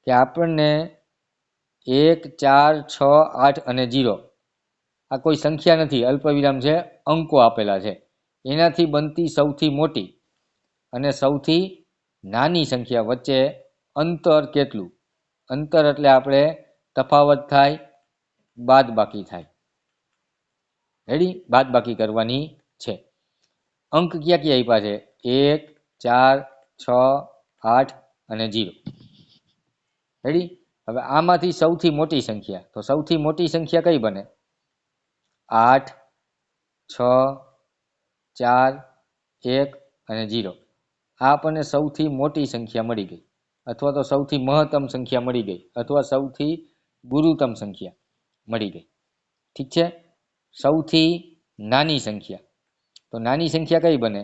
કે આપણને 1 4 6 8 અને 0 આ કોઈ સંખ્યા નથી, અલ્પવિરામ છે, અંકો આપેલા છે. એનાથી બનતી સૌથી મોટી અને સૌથી નાની સંખ્યા વચ્ચે અંતર કેટલું? અંતર એટલે આપણે તફાવત થાય, બાદ બાકી થાય. રેડી? બાદ બાકી કરવાની છે. અંક ક્યાં ક્યાં આપ્યા છે? 1 4 6 8 અને 0. રેડી? હવે આમાંથી સૌથી મોટી સંખ્યા, તો સૌથી મોટી સંખ્યા કઈ બને? 8 6 4 1 અને 0. આ આપણને સૌથી મોટી સંખ્યા મળી ગઈ, અથવા તો સૌથી મહત્તમ સંખ્યા મળી ગઈ, અથવા સૌથી ગુરુત્તમ સંખ્યા મળી ગઈ. ઠીક છે? સૌથી નાની સંખ્યા. તો નાની સંખ્યા કઈ બને?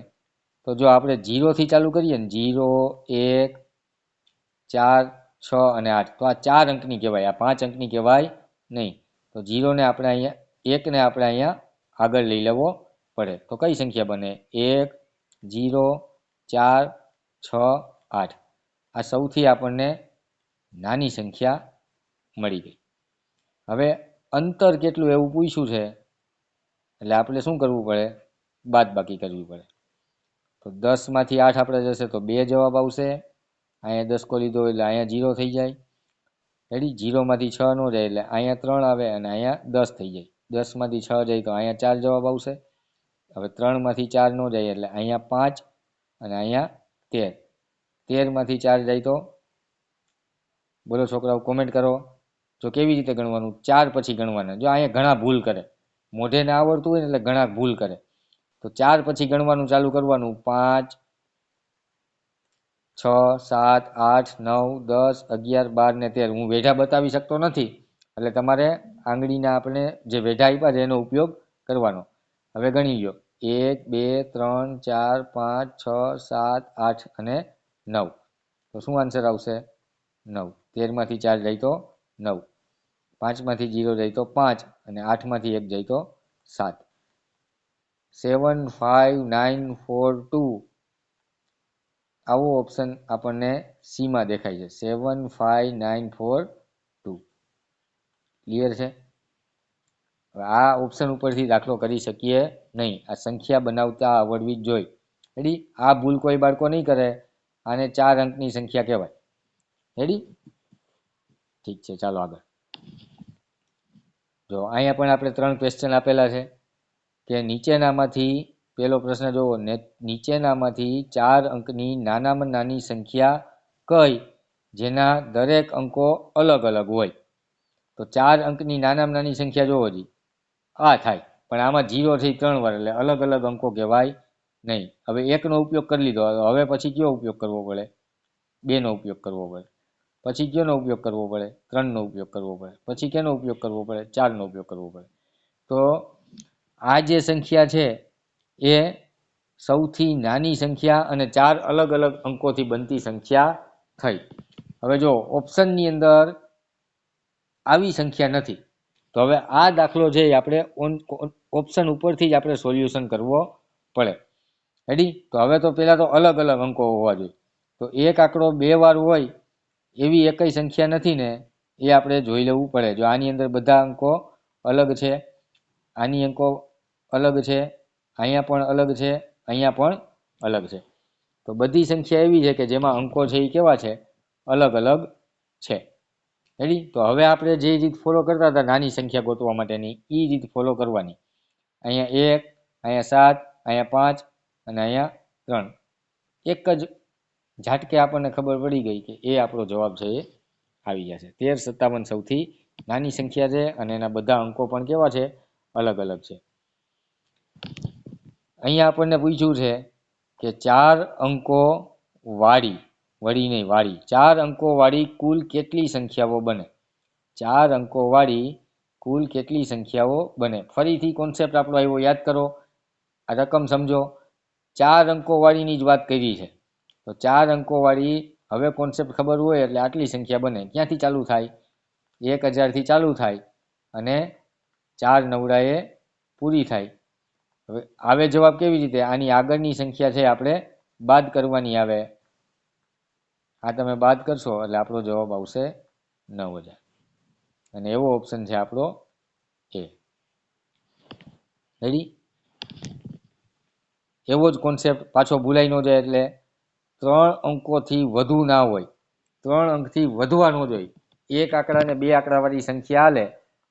તો જો આપણે 0 થી ચાલુ કરીએ ને, 0, 1, 4, 6 અને 8, તો આ 4 અંકની કહેવાય, આ 5 અંકની કહેવાય નહીં. તો 0 ને આપણે અહીંયા, 1 ને આપણે અહીંયા આગળ લઈ લેવો પડે. તો કઈ સંખ્યા બને? 1, 0, 4, 6, 8. આ સૌથી આપણને નાની સંખ્યા મળી ગઈ. હવે અંતર કેટલું એવું પૂછ્યું છે, એટલે આપણે શું કરવું પડે? બાદબાકી કરવી પડે. તો 10 માંથી 8 આપણે જશે તો 2 જવાબ આવશે. અહીંયા 10 લીધો એટલે અહીંયા 0 થઈ જાય. રેડી? 0 માંથી 6 નો જાય એટલે અહીંયા 3 આવે અને અહીંયા 10 થઈ જાય. 10 માંથી 6 જાય તો અહીંયા 4 જવાબ આવશે. હવે 3 માંથી 4 નો જાય એટલે અહીંયા 5 અને અહીંયા 13. 13 માંથી 4 જાય તો બોલો છોકરાઓ, કોમેન્ટ કરો. જો કેવી રીતે ગણવાનું? 4 પછી ગણવાના. જો અહીંયા ઘણા ભૂલ કરે, મોઢે ના આવડતું હોય ને એટલે ઘણા ભૂલ કરે. તો 4 પછી ગણવાનું ચાલુ કરવાનું. 5, 6, 7, 8, 9, 10, 11, 12 ને 13. હું વેઢા બતાવી શકતો નથી, એટલે તમારે આંગળીના આપણે જે વેઢા આપ્યા છે એનો ઉપયોગ કરવાનો. હવે ગણી લો. 1, 2, 3, 4, 5, 6, 7, 8 અને 9. તો શું આન્સર આવશે? 9. 13 માંથી 4 જાય તો 9, 5 માંથી 0 જાય તો 5 અને 8 માંથી 1 જાય તો 7. 7, 5, 9, 4, 2. આવો ઓપ્શન આપણને સી માં દેખાય છે. 7, 5, 9, 4, 2. ક્લિયર છે? હવે આ ઓપ્શન ઉપરથી દાખલો કરી શકીએ નહીં. આ સંખ્યા બનાવતા આવડવી જ જોઈએ. રેડી? આ ભૂલ કોઈ બાળકો નહીં કરે. આને 4 અંકની સંખ્યા કહેવાય. રેડી? ઠીક છે, ચાલો આગળ. જો અહીંયા પણ આપણે 3 ક્વેશ્ચન આપેલા છે કે નીચેનામાંથી પહેલો પ્રશ્ન જોવો, નીચેનામાંથી 4 અંકની નાનામાં નાની સંખ્યા કઈ જેના દરેક અંકો અલગ અલગ હોય? તો 4 અંકની નાનામાં નાની સંખ્યા જોવો જી, આ થાય, પણ આમાં 0 થી 3 વાર, એટલે અલગ અલગ અંકો કહેવાય નહીં. હવે 1 નો ઉપયોગ કરી લીધો, હવે પછી કયો ઉપયોગ કરવો પડે? 2 નો ઉપયોગ કરવો પડે. પછી કયોનો ઉપયોગ કરવો પડે? 3 નો ઉપયોગ કરવો પડે. પછી કેનો ઉપયોગ કરવો પડે? 4 નો ઉપયોગ કરવો પડે. તો આ જે સંખ્યા છે એ સૌથી નાની સંખ્યા અને 4 અલગ અલગ અંકોથી બનતી સંખ્યા થઈ. હવે જો ઓપ્શનની અંદર આવી સંખ્યા નથી, તો હવે આ દાખલો છે આપણે ઓપ્શન ઉપરથી જ આપણે સોલ્યુશન કરવો પડે. રેડી? તો હવે તો પહેલા તો અલગ અલગ અંકો હોવા જોઈએ. તો એક આંકડો 2 વાર હોય એવી એકઈ સંખ્યા નથી ને, એ આપણે જોઈ લેવું પડે. જો આની અંદર બધા અંકો અલગ છે, આની અંકો અલગ છે, અહીંયા પણ અલગ છે, અહીંયા પણ અલગ છે. તો બધી સંખ્યા એવી છે કે જેમાં અંકો છે એ કેવા છે? અલગ અલગ છે. રેડી? તો હવે આપણે જે રીત ફોલો કરતા હતા નાની સંખ્યા ગોતવા માટેની, એ રીત ફોલો કરવાની. અહીંયા 1, અહીંયા 7, અહીંયા 5 અને અહીંયા 3. એક જ ઝાટકે આપણને ખબર પડી ગઈ કે એ આપણો જવાબ છે એ આવી જશે. 13, 57 સૌથી નાની સંખ્યા છે અને એના બધા અંકો પણ કેવા છે? અલગ અલગ છે. અહીંયા આપણને પૂછ્યું છે કે 4 અંકો વાળી, વળી નહીં વાળી, 4 અંકો વાળી કુલ કેટલી સંખ્યાઓ બને? 4 અંકો વાળી કુલ કેટલી સંખ્યાઓ બને? ફરીથી કોન્સેપ્ટ આપણો આવ્યો, યાદ કરો. આ રકમ સમજો. 4 અંકો વાળીની જ વાત કરી છે. તો 4 અંકો વાળી, હવે કોન્સેપ્ટ ખબર હોય એટલે આટલી સંખ્યા બને. ક્યાંથી ચાલુ થાય? 1000 થી ચાલુ થાય અને 4 નવડાએ પૂરી થાય. હવે આવે જવાબ કેવી રીતે? આની આગળની સંખ્યા છે આપણે બાદ કરવાની આવે. આ તમે બાદ કરશો એટલે આપણો જવાબ આવશે 9000. અને એવો ઓપ્શન છે આપણો એ. રેડી? એવો જ કોન્સેપ્ટ પાછો ભૂલાઈ ન જાય, એટલે 3 અંકોથી વધુ ના હોય, 3 અંકથી વધવા ન જોઈએ. એક આંકડાને 2 આંકડાવાળી સંખ્યા હાલે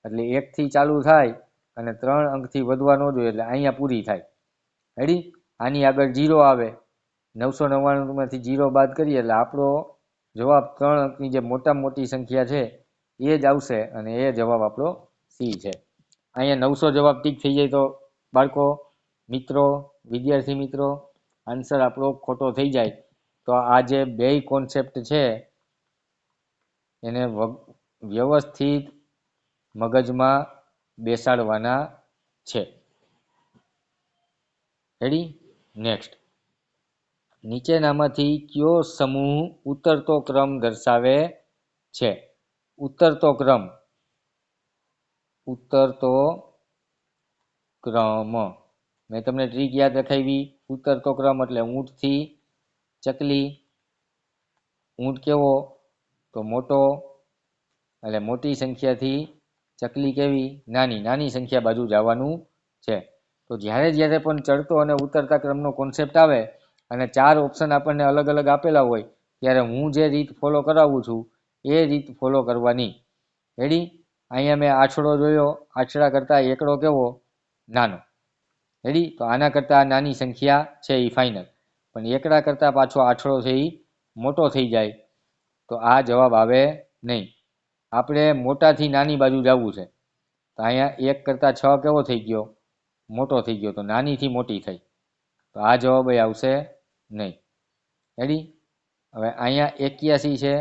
એટલે 1 થી ચાલુ થાય અને 3 અંકથી વધવા ન જોઈએ, એટલે અહીંયા પૂરી થાય. રેડી? આની આગળ 0 આવે, 999 માંથી 0 બાદ કરીએ એટલે આપણો જવાબ 3 અંકની જે મોટામાં મોટી સંખ્યા છે એ જ આવશે અને એ જવાબ આપણો સી છે. અહીંયા 900 જવાબ ટીક થઈ જાય તો બાળકો, મિત્રો, વિદ્યાર્થી મિત્રો, આન્સર આપણો ખોટો થઈ જાય. તો આ જે બે કોન્સેપ્ટ છે એને વ્યવસ્થિત મગજમાં બેસાડવાના છે. રેડી? નેક્સ્ટ, નીચેનામાંથી કયો સમૂહ ઉતરતો ક્રમ દર્શાવે છે? ઉતરતો ક્રમ, ઉતરતો ક્રમ. મેં તમને ટ્રીક યાદ રખાવી. ઉતરતો ક્રમ એટલે ઊંટથી ચકલી. ઊંટ કેવો? તો મોટો, એટલે મોટી સંખ્યાથી ચકલી કેવી? નાની. નાની સંખ્યા બાજુ જવાનું છે. તો જ્યારે પણ ચડતો અને ઉતરતા ક્રમનો કોન્સેપ્ટ આવે અને 4 ઓપ્શન આપણને અલગ અલગ આપેલા હોય ત્યારે હું જે રીત ફોલો કરાવું છું એ રીત ફોલો કરવાની. રેડી? અહીંયા મેં આછડો જોયો. આછડા કરતાં એકડો કેવો? નાનો. રેડી? તો આના કરતાં નાની સંખ્યા છે એ ફાઇનલ. પણ એકડા કરતાં પાછો આછડો છે એ મોટો થઈ જાય તો આ જવાબ આવે નહીં. આપણે મોટાથી નાની બાજુ જવું છે. તો અહીંયા 1 કરતાં 6 કેવો થઈ ગયો? મોટો થઈ ગયો. તો નાનીથી મોટી થઈ. તો આ જવાબ આવશે નહીં. રેડી? હવે અહીંયા 81 છે,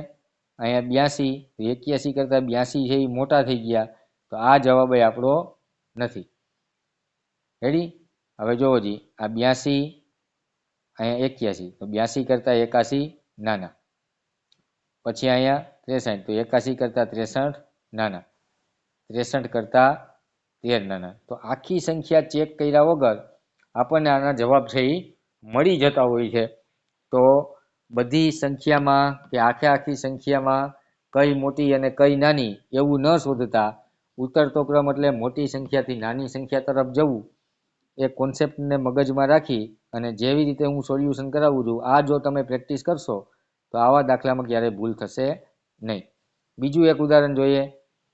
અહીંયા 82. 81 કરતાં 82 છે એ મોટા થઈ ગયા. તો આ જવાબ આપણો નથી. રેડી? હવે જોવો જી, આ 82, અહીંયા 81. તો 82 કરતાં 81 નાના. પછી અહીંયા 63. તો 81 કરતાં 63 નાના. 63 કરતાં 13 નાના. તો આખી સંખ્યા ચેક કર્યા વગર આપણને આના જવાબ છે એ મળી જતા હોય છે. તો બધી સંખ્યામાં કે આખી સંખ્યામાં કઈ મોટી અને કઈ નાની એવું ન શોધતા ઉતરતો ક્રમ એટલે મોટી સંખ્યાથી નાની સંખ્યા તરફ જવું એ કોન્સેપ્ટને મગજમાં રાખી અને જેવી રીતે હું સોલ્યુશન કરાવું છું આ જો તમે પ્રેક્ટિસ કરશો તો આવા દાખલામાં ક્યારેય ભૂલ થશે નહીં. બીજું એક ઉદાહરણ જોઈએ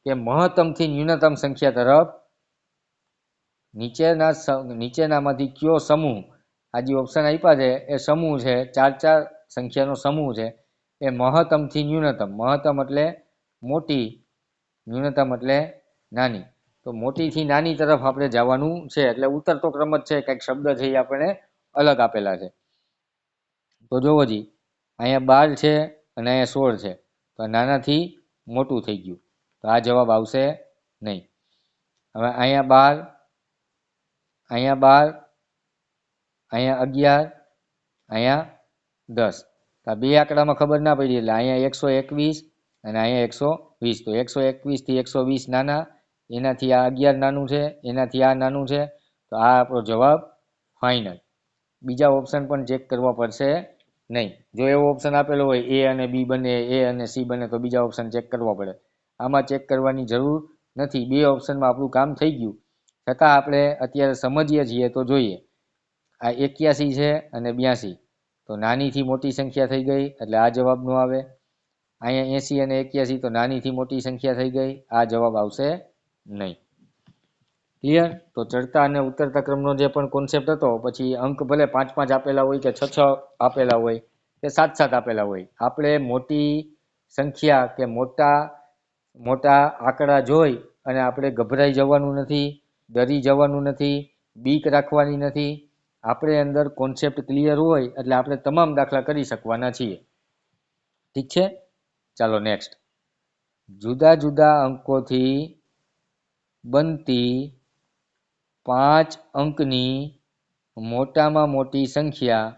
કે મહત્તમથી ન્યૂનતમ સંખ્યા તરફ નીચેનામાંથી કયો સમૂહ, આ જે ઓપ્શન આપ્યા છે એ સમૂહ છે, 4 સંખ્યાનો સમૂહ છે. એ મહત્તમથી ન્યૂનતમ, મહત્તમ એટલે મોટી, ન્યૂનતમ એટલે નાની. તો મોટીથી નાની તરફ આપણે જવાનું છે એટલે ઉતરતો ક્રમ જ છે. કંઈક શબ્દ છે એ આપણે અલગ આપેલા છે. તો જોવો જી, અહીંયા 12 છે અને અહીંયા 16 છે. તો નાનાથી મોટું થઈ ગયું. તો આ જવાબ આવશે નહીં. હવે અહીંયા 12, અહીંયા 12, અહીંયા 11, અહીંયા 10. તો આ બે આંકડામાં ખબર ના પડી એટલે અહીંયા 121 અને અહીંયા 120. તો 121 થી 120 નાના, એનાથી આ 11 નાનું છે, એનાથી આ નાનું છે. તો આ આપણો જવાબ ફાઇનલ. બીજા ઓપ્શન પણ ચેક કરવા પડશે નહીં. જો એવો ઓપ્શન આપેલો હોય એ અને બી બને, એ અને સી બને, તો બીજા ઓપ્શન ચેક કરવા પડે. આમાં ચેક કરવાની જરૂર નથી. બે ઓપ્શનમાં આપણું કામ થઈ ગયું. છતાં આપણે અત્યારે સમજીએ છીએ તો જોઈએ. આ 81 છે અને 82. તો નાનીથી મોટી સંખ્યા થઈ ગઈ એટલે આ જવાબ ન આવે. અહીંયા 80 અને 81. તો નાનીથી મોટી સંખ્યા થઈ ગઈ. આ જવાબ આવશે નહીં. ક્લિયર? તો ચડતા અને ઉતરતા ક્રમનો જે પણ કોન્સેપ્ટ હતો, પછી અંક ભલે 5-5 આપેલા હોય કે 6-6 આપેલા હોય કે 7-7 આપેલા હોય, આપણે મોટી સંખ્યા કે મોટા આંકડા જોઈ અને આપણે ગભરાઈ જવાનું નથી, ડરી જવાનું નથી, બીક રાખવાની નથી. આપણે અંદર કોન્સેપ્ટ ક્લિયર હોય એટલે આપણે તમામ દાખલા કરી શકવાના છીએ. ઠીક છે? ચાલો નેક્સ્ટ. જુદા જુદા અંકોથી બનતી 5 અંકની મોટામાં મોટી સંખ્યા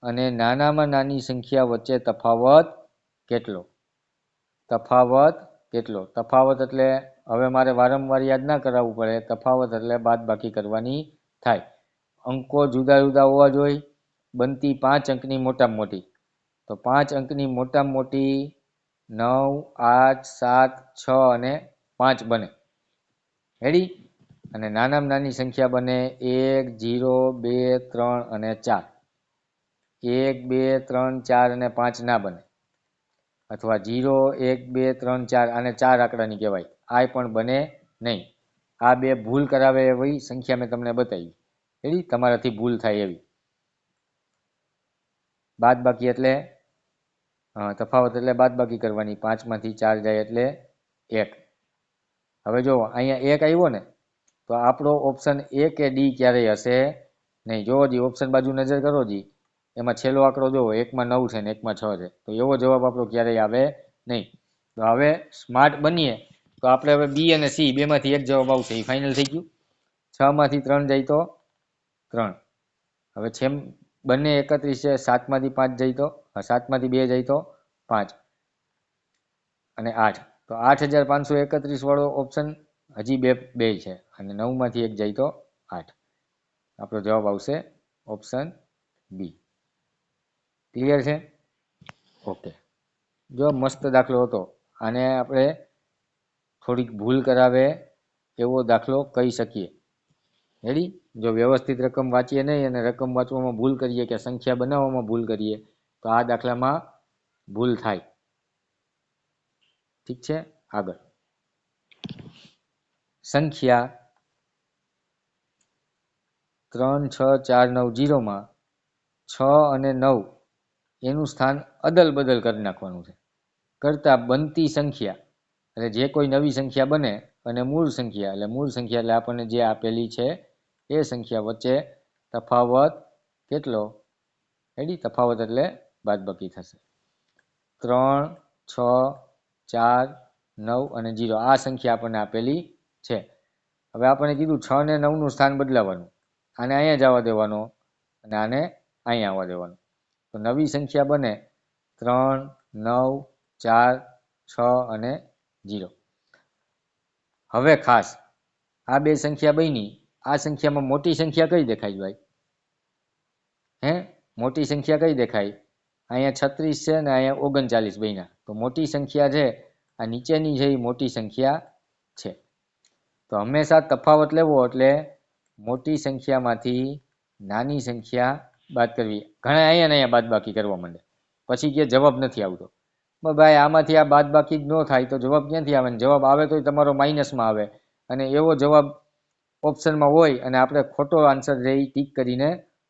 અને નાનામાં નાની સંખ્યા વચ્ચે તફાવત કેટલો? તફાવત કેટલો? તફાવત એટલે હવે મારે વારંવાર યાદ ના કરાવવું પડે. તફાવત એટલે બાદબાકી કરવાની થાય. અંકો જુદા જુદા હોવા જોઈએ. બનતી 5 અંકની મોટામાં મોટી. તો 5 અંકની મોટામાં મોટી 9, 8, 7, 6 અને 5 બને. રેડી? અને નાનામાં નાની સંખ્યા બને 1, 0, 2, 3 અને 4. 1, 2, 3, 4 અને 5 ના બને. અથવા 0, 1, 2, 3, 4 આને 4 આંકડાની કહેવાય. આ પણ બને નહીં. આ બે ભૂલ કરાવે એવી સંખ્યા મેં તમને બતાવી. રેડી? તમારાથી ભૂલ થાય એવી. બાદબાકી એટલે તફાવત એટલે બાદબાકી કરવાની. 5માંથી 4 જાય એટલે 1. હવે જો અહીંયા 1 આવ્યો ને, તો આપણો ઓપ્શન એ કે ડી ક્યારેય હશે નહીં. જોવો જી, ઓપ્શન બાજુ નજર કરો જી, એમાં છેલ્લો આંકડો જોવો, 1માં 9 છે ને 1માં 6 છે. તો એવો જવાબ આપણો ક્યારેય આવે નહીં. તો હવે સ્માર્ટ બનીએ તો આપણે હવે બી અને સી બેમાંથી એક જવાબ આવશે. એ ફાઇનલ થઈ ગયું. 6માંથી 3 જાય તો 3, હવે છેમ બંને 31 છે. 7માંથી 5 જાય તો 7માંથી 2 જાય તો 5 અને 8, તો 8531 વાળો ઓપ્શન હજી બે છે અને 9માંથી 1 જાય તો 8. આપણો જવાબ આવશે ઓપ્શન બી. ક્લિયર છે? ઓકે. જો મસ્ત દાખલો હતો. આને આપણે થોડીક ભૂલ કરાવે એવો દાખલો કહી શકીએ. રેડી? જો વ્યવસ્થિત રકમ વાંચીએ નહીં અને રકમ વાંચવામાં ભૂલ કરીએ કે સંખ્યા બનાવવામાં ભૂલ કરીએ તો આ દાખલામાં ભૂલ થાય. ઠીક છે? આગળ સંખ્યા 3, 6, 4, 9, 0માં 6 અને 9 એનું સ્થાન અદલ બદલ કરી નાખવાનું છે. કરતા બનતી સંખ્યા એટલે જે કોઈ નવી સંખ્યા બને અને મૂળ સંખ્યા એટલે આપણને જે આપેલી છે એ સંખ્યા વચ્ચે તફાવત કેટલો? રેડી? તફાવત એટલે બાદબાકી થશે. 3, 6, 4, 9 અને 0 આ સંખ્યા આપણને આપેલી છે. હવે આપણે કીધું 6 ને 9નું સ્થાન બદલાવાનું. આને અહીંયા જવા દેવાનો અને આને અહીંયા આવવા દેવાનો. તો નવી સંખ્યા બને 3, 9, 4, 6 અને 0. હવે ખાસ આ બે સંખ્યા બની. આ સંખ્યામાં મોટી સંખ્યા કઈ દેખાય ભાઈ? મોટી સંખ્યા કઈ દેખાય? અહીંયા 36 છે ને અહીંયા 39 બન્યા. તો મોટી સંખ્યા છે આ નીચેની છે એ મોટી સંખ્યા છે. તો હંમેશા તફાવત લેવો એટલે મોટી સંખ્યામાંથી નાની સંખ્યા બાદ કરવી. ઘણા અહીંયા બાદબાકી કરવા માંડે. પછી કે જવાબ નથી આવતો. ભાઈ આમાંથી આ બાદબાકી જ ન થાય તો જવાબ ક્યાંથી આવે? જવાબ આવે તો તમારો માઇનસમાં આવે અને એવો જવાબ ઓપ્શનમાં હોય અને આપણે ખોટો આન્સર છે એ ટીક કરીને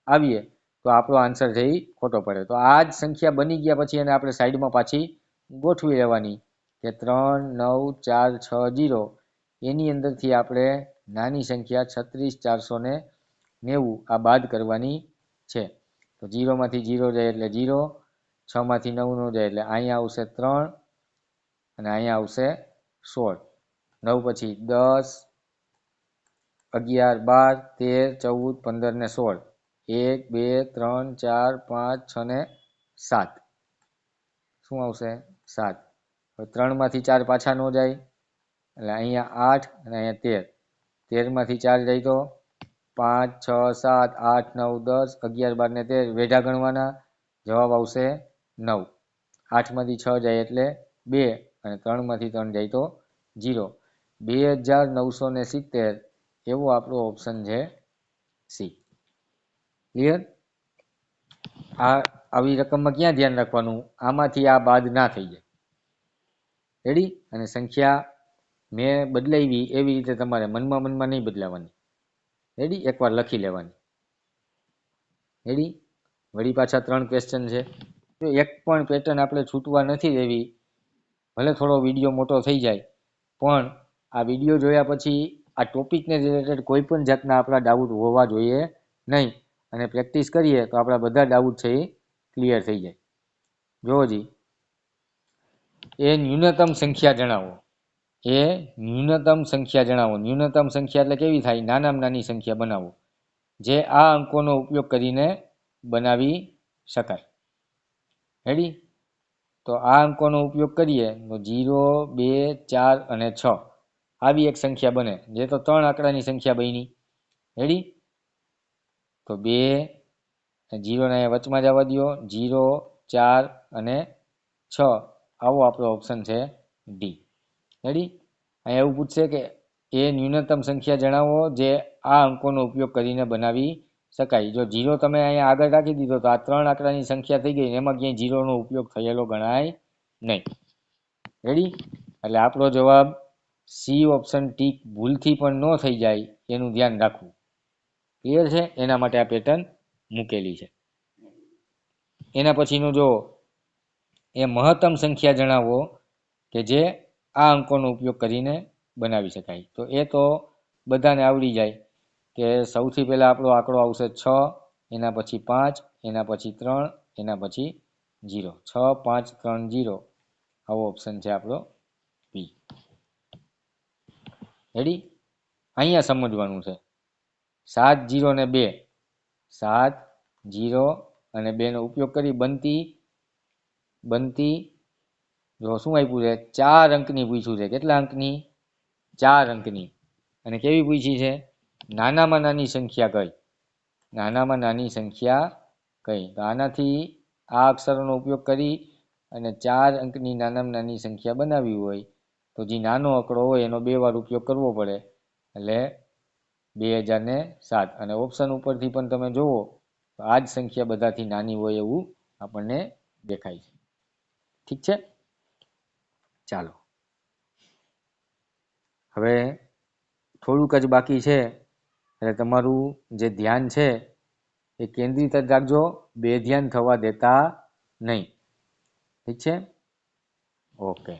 આવીએ તો આપણો આન્સર છે એ ખોટો પડે. તો આ જ સંખ્યા બની ગયા પછી એને આપણે સાઈડમાં પાછી ગોઠવી લેવાની કે 3, 9, 4, 6, 0 એની અંદરથી આપણે નાની સંખ્યા 36, 490 આ બાદ કરવાની છે. તો 0માંથી 0 જાય એટલે 0, 6માંથી 9 નો જાય એટલે અહીંયા આવશે 3 અને અહીંયા આવશે 16. 9 પછી 10, 11, 12, 13, 14, 15 ને 16. 1, 2, 3, 4, 5, 6 ને 7. શું આવશે? 7. હવે 3માંથી 4 પાછા ન જાય એટલે અહીંયા 8 અને અહીંયા 13. 13માંથી 4 જાય તો 5, 6, 7, 8, 9, 10, 11, 12 ને 13 વેઢા ગણવાના. જવાબ આવશે 9. 8માંથી 6 જાય એટલે 2 અને 3માંથી 3 જાય તો 0. 2970 એવો આપણો ઓપ્શન છે સી. ક્લિયર? આવી રકમમાં ક્યાં ધ્યાન રાખવાનું? આમાંથી આ બાદ ના થઈ જાય. રેડી? અને સંખ્યા મેં બદલાવી એવી રીતે તમારે મનમાં નહીં બદલાવાની. રેડી? એકવાર લખી લેવાની. રેડી? વળી પાછા 3 ક્વેશ્ચન છે. જો એક પણ પેટર્ન આપણે છૂટવા નથી દેવી. ભલે થોડો વિડીયો મોટો થઈ જાય પણ આ વિડીયો જોયા પછી આ ટોપિકને રિલેટેડ કોઈ પણ જાતના આપણા ડાઉટ હોવા જોઈએ નહીં. અને પ્રેક્ટિસ કરીએ તો આપણા બધા ડાઉટ છે એ ક્લિયર થઈ જાય. જોવો જી, એ ન્યૂનતમ સંખ્યા જણાવો. ન્યૂનતમ સંખ્યા એટલે કેવી થાય? નાનામાં નાની સંખ્યા બનાવો જે આ અંકોનો ઉપયોગ કરીને બનાવી શકાય. રેડી? તો આ અંકોનો ઉપયોગ કરીએ તો 0, 2, 4 અને 6 આવી એક સંખ્યા બને જે તો 3 આંકડાની સંખ્યા બની. રેડી? તો 2, 0 ને વચમાં જવા દો. 0, 4 અને 6 આવો આપણો ઓપ્શન છે ડી. રેડી? અહીંયા એવું પૂછશે કે એ ન્યૂનતમ સંખ્યા જણાવો જે આ અંકોનો ઉપયોગ કરીને બનાવી શકાય. જો 0 તમે અહીંયા આગળ રાખી દીધો તો આ 3 આંકડાની સંખ્યા થઈ ગઈ. એમાં ક્યાંય 0નો ઉપયોગ થયેલો ગણાય નહીં. રેડી? એટલે આપણો જવાબ સી ઓપ્શન ટીક ભૂલથી પણ ન થઈ જાય એનું ધ્યાન રાખવું. ક્લિયર છે? એના માટે આ પેટર્ન મૂકેલી છે. એના પછીનું જો એ મહત્તમ સંખ્યા જણાવો કે જે આ અંકોનો ઉપયોગ કરીને બનાવી શકાય. તો એ તો બધાને આવડી જાય કે સૌથી પહેલા આપણો આંકડો આવશે 6, એના પછી 5, એના પછી 3, એના પછી 0. 6, 5, 3, 0 આવો ઓપ્શન છે આપણો બી. રેડી? અહીંયા સમજવાનું છે 7, 0 ને 2. 7, 0 અને 2 નો ઉપયોગ કરી બનતી જો શું આપ્યું છે 4 અંકની પૂછ્યું છે. કેટલા અંકની? 4 અંકની. અને કેવી પૂછી છે? નાનામાં નાની સંખ્યા કઈ? નાનામાં નાની સંખ્યા કઈ? તો આનાથી આ અક્ષરોનો ઉપયોગ કરી અને 4 અંકની નાનામાં નાની સંખ્યા બનાવવી હોય તો જે નાનો આંકડો હોય એનો 2 વાર ઉપયોગ કરવો પડે એટલે 2007. અને ઓપ્શન ઉપરથી પણ તમે જુઓ તો આ જ સંખ્યા બધાથી નાની હોય એવું આપણને દેખાય છે. ઠીક છે, ચાલો હવે થોડુંક જ બાકી છે એટલે તમારું જે ધ્યાન છે એ કેન્દ્રિત જ રાખજો, બેધ્યાન થવા દેતા નહીં. ઠીક છે, ઓકે.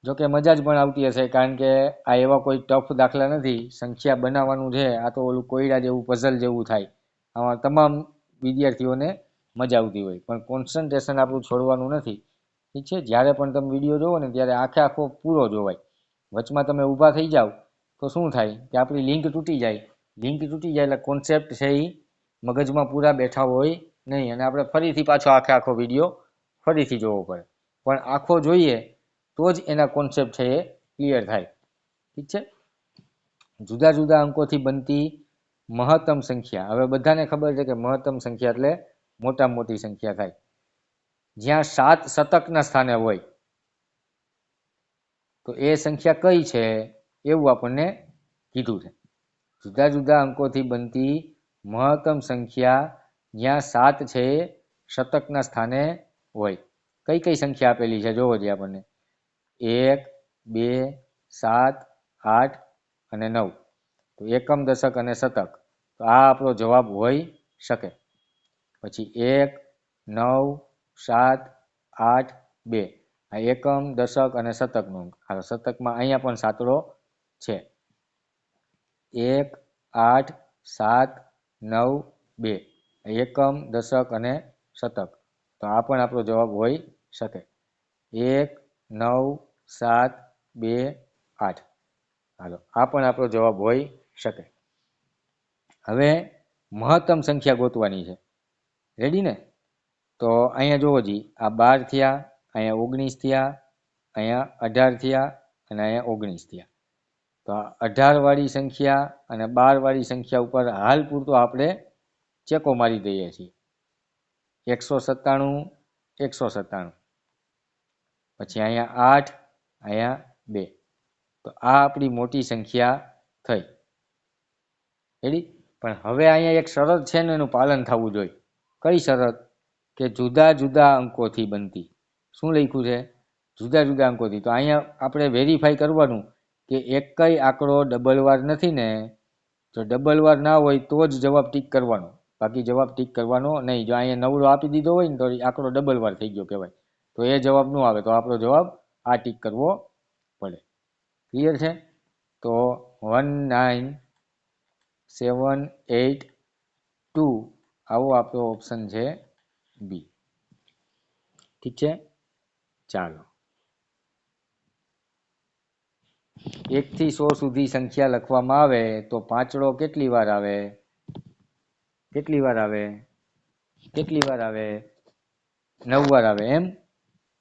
જોકે મજા જ પણ આવતી હશે કારણ કે આ એવા કોઈ ટફ દાખલા નથી. સંખ્યા બનાવવાનું છે, આ તો ઓલું કોયડા જેવું પઝલ જેવું થાય. આમાં તમામ વિદ્યાર્થીઓને મજા આવતી હોય પણ કોન્સન્ટ્રેશન આપણું છોડવાનું નથી. ઠીક છે, જ્યારે પણ તમે વિડીયો જોવો ને ત્યારે આખો પૂરો જોવાય. વચમાં તમે ઊભા થઈ જાઓ તો શું થાય કે આપણી લિંક તૂટી જાય. લિંક તૂટી જાય એટલે કોન્સેપ્ટ છે એ મગજમાં પૂરા બેઠા હોય નહીં અને આપણે ફરીથી પાછો આખો વિડીયો ફરીથી જોવો પડે. પણ આખો જોઈએ તો જ એના કોન્સેપ્ટ છે એ ક્લિયર થાય. ઠીક છે, જુદા જુદા અંકોથી બનતી મહત્તમ સંખ્યા. હવે બધાને ખબર છે કે મહત્તમ સંખ્યા એટલે મોટામાં મોટી સંખ્યા થાય જ્યાં 7 શતકના સ્થાને હોય. તો એ સંખ્યા કઈ છે એવું આપણને કીધું છે. જુદા જુદા અંકોથી બનતી મહત્તમ સંખ્યા જ્યાં 7 છે શતકના સ્થાને હોય. કઈ કઈ સંખ્યા આપેલી છે જોવો જ આપણને 1, 2, 7, 8 અને 9. તો એકમ, દશક અને શતક. તો આ આપણો જવાબ હોઈ શકે. પછી 1, 9, 7, 8, 2 આ એકમ, દશક અને શતકનો અંક. આ શતકમાં અહીંયા પણ સાતડો છે. 1, 8, 7, 9, 2 એકમ, દશક અને શતક. તો આ પણ આપણો જવાબ હોઈ શકે. 1, 9, 7, 2, 8. હાલો, આ પણ આપણો જવાબ હોઈ શકે. હવે મહત્તમ સંખ્યા ગોતવાની છે. રેડી ને? તો અહીંયા જોવો જી આ 12 થયા, અહીંયા 19 થયા, અહીંયા 18 થયા અને અહીંયા 19 થયા. તો આ 18 વાળી સંખ્યા અને 12 વાળી સંખ્યા ઉપર હાલ પૂરતો આપણે ચેકો મારી દઈએ છીએ. 197, 197. પછી અહીંયા 8, અહીંયા 2. તો આ આપણી મોટી સંખ્યા થઈ. રેડી? પણ હવે અહીંયા એક શરત છે ને એનું પાલન થવું જોઈએ. કઈ શરત? કે જુદા જુદા અંકોથી બનતી. શું લખ્યું છે? જુદા જુદા અંકોથી. તો અહીંયા આપણે વેરીફાઈ કરવાનું કે એકય આંકડો ડબલ વાર નથી ને. જો ડબલ વાર ના હોય તો જ જવાબ ટીક કરવાનો, બાકી જવાબ ટીક કરવાનો નહીં. જો અહીંયા નવડો આપી દીધો હોય ને તો આંકડો ડબલ વાર થઈ ગયો કહેવાય, તો એ જવાબ ન આવે. તો આપણો જવાબ આ ટીક કરવો પડે. ક્લિયર છે? તો 19782 આવો આપણો ઓપ્શન છે બી. ઠીક છે, ચાલો 1 થી 100 સુધી સંખ્યા લખવામાં આવે તો પાંચડો કેટલી વાર આવે? કેટલી વાર આવે? કેટલી વાર આવે? 9 વાર આવે. એમ?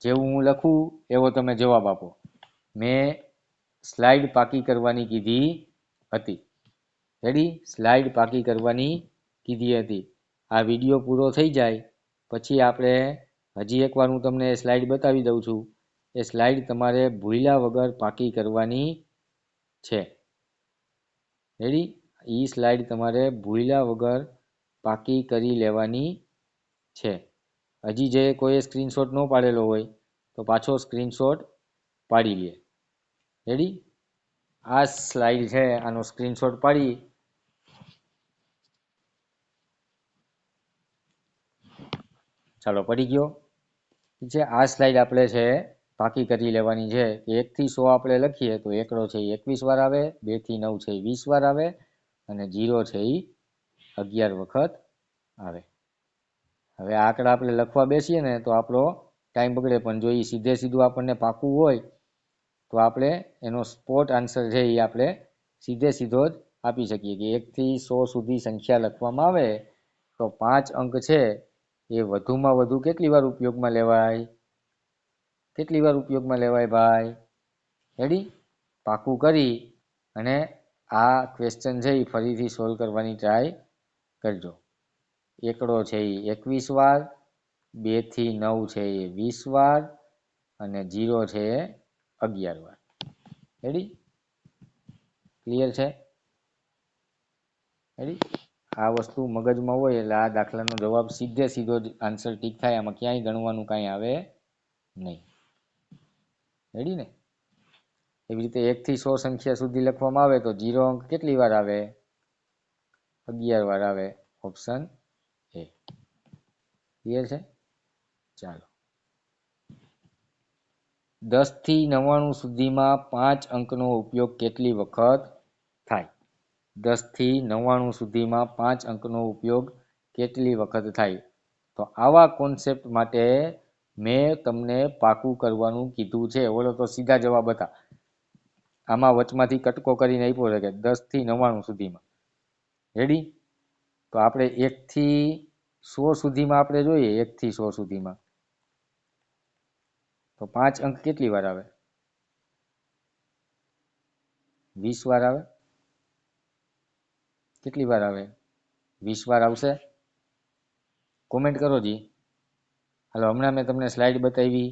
જેવું હું લખું એવો તમે જવાબ આપો. મેં સ્લાઇડ પાકી કરવાની કીધી હતી. રેડી? સ્લાઇડ પાકી કરવાની કીધી હતી. આ વિડીયો પૂરો થઈ જાય પછી આપણે હજી એકવાર હું તમને સ્લાઇડ બતાવી દઉં છું. એ સ્લાઇડ તમારે ભૂલ્યા વગર પાકી કરવાની છે. રેડી? એ સ્લાઇડ તમારે ભૂલ્યા વગર પાકી કરી લેવાની છે. હજી જે કોઈ સ્ક્રીનશોટ ન પાડેલો હોય તો પાછો સ્ક્રીનશોટ પાડી લે. રેડી? આ સ્લાઇડ છે, આનો સ્ક્રીનશોટ પાડી ચાલો પડી ગયો. ઠીક છે, આ સ્લાઇડ આપણે છે પાકી કરી લેવાની છે. 1 થી 100 આપણે લખીએ તો એકડો છે 21 વાર આવે, 2 થી 9 છે 20 વાર આવે અને 0 છે એ 11 વખત આવે. હવે આ આંકડા આપણે લખવા બેસીએ ને તો આપણો ટાઈમ બગડે, પણ જો એ સીધે સીધું આપણને પાકું હોય તો આપણે એનો સ્પોટ આન્સર છે એ આપણે સીધે સીધો જ આપી શકીએ કે 1 થી 100 સુધી સંખ્યા લખવામાં આવે તો 5 અંક છે એ વધુમાં વધુ કેટલી વાર ઉપયોગમાં લેવાય? કેટલી વાર ઉપયોગમાં લેવાય ભાઈ? રેડી? પાકું કરી અને આ ક્વેશ્ચન છે એ ફરીથી સોલ્વ કરવાની ટ્રાય કરજો. એકડો છે એ 21 વાર, 2 થી 9 છે એ 20 વાર અને 0 છે એ 11 વાર. રેડી? ક્લિયર છે? રેડી? આ વસ્તુ મગજમાં હોય એટલે આ દાખલાનો જવાબ સીધે સીધો જ આન્સર ટીક થાય, આમાં ક્યાંય ગણવાનું કાંઈ આવે નહીં. રેડી ને? એવી રીતે 1 થી 100 સંખ્યા સુધી લખવામાં આવે તો 0 અંક કેટલી વાર આવે? 11 વાર આવે. Option A. ક્લિયર છે? ચાલો. 10 થી 99 સુધીમાં 5 અંકનો ઉપયોગ કેટલી વખત થાય? 10 થી 99 સુધીમાં 5 અંકનો ઉપયોગ કેટલી વખત થાય? તો આવા કોન્સેપ્ટ માટે મેં તમને પાકું કરવાનું કીધું છે. ઓલો તો સીધા જવાબ હતા. આમાં વચમાંથી કટકો કરીને આપ્યો છે કે 10 થી 99 સુધીમાં. રેડી? તો આપણે 1 થી 100 સુધીમાં આપણે જોઈએ. 1 થી 100 સુધીમાં તો 5 અંક કેટલી વાર આવે? 20 વાર આવે. કેટલી વાર આવે? 20 વાર આવશે. કોમેન્ટ કરો જી. હાલો, હમણાં મેં તમને સ્લાઇડ બતાવી,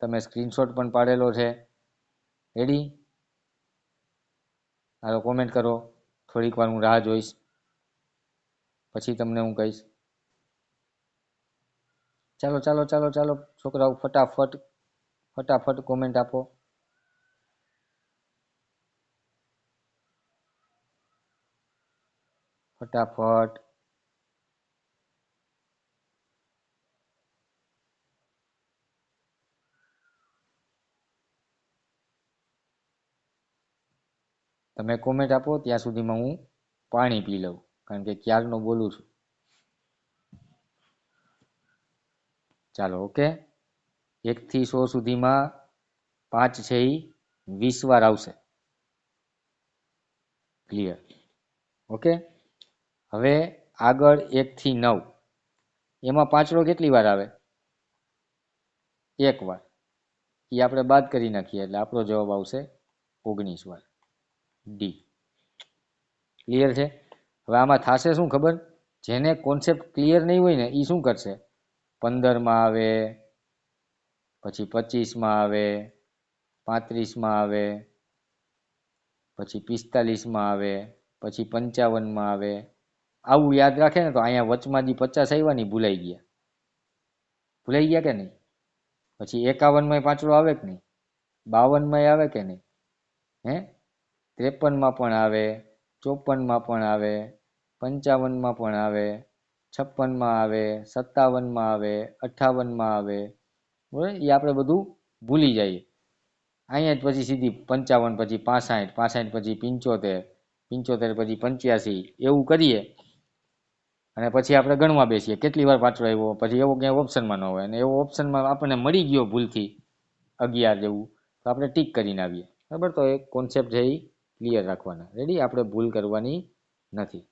તમે સ્ક્રીનશોટ પણ પાડેલો છે. રેડી? હાલો, કોમેન્ટ કરો. થોડીક વાર હું રાહ જોઈશ, પછી તમને હું કહીશ. ચાલો ચાલો ચાલો ચાલો છોકરાઓ, ફટાફટ કોમેન્ટ આપો. ફટાફટ. તમે કોમેન્ટ આપો ત્યાં સુધીમાં હું પાણી પી લઉં, કારણ કે ક્યારનો બોલું છું. ચાલો, ઓકે. 1 થી 100 સુધીમાં 5 છે એ 20 વાર આવશે. ક્લિયર? ઓકે. હવે આગળ 1 થી 9, એમાં પાંચડો કેટલી વાર આવે? 1 વાર. એ આપણે બાદ કરી નાખીએ એટલે આપણો જવાબ આવશે 19 વાર. ડી. ક્લિયર છે? હવે આમાં થશે શું ખબર? જેને કોન્સેપ્ટ ક્લિયર નહીં હોય ને એ શું કરશે? 15માં આવે, પછી 25માં આવે, 35માં આવે, પછી 45માં આવે, પછી 55માં આવે. આવું યાદ રાખે ને તો અહીંયા વચમાં જે 50 આવ્યા ને ભૂલાઈ ગયા. ભૂલાઈ ગયા કે નહીં? પછી 51માં પાંચડો આવે કે નહીં? 52માં આવે કે નહીં? હે? 53માં પણ આવે, 54માં પણ આવે, 55માં પણ આવે, 56માં આવે, 57માં આવે, 58માં આવે. બરાબર? એ આપણે બધું ભૂલી જઈએ. અહીંયા જ પછી સીધી 55, પછી 65, 65 પછી 75, 75 પછી 85, એવું કરીએ અને પછી આપણે ગણવા બેસીએ કેટલી વાર પાંચડો આવ્યો. પછી એવો ક્યાંય ઓપ્શનમાં ન હોય, અને એવો ઓપ્શનમાં આપણને મળી ગયો ભૂલથી 11 જેવું, તો આપણે ટીક કરીને આવીએ. બરાબર? તો એક કોન્સેપ્ટ છે એ ક્લિયર રાખવાના. રેડી? આપણે ભૂલ કરવાની નથી.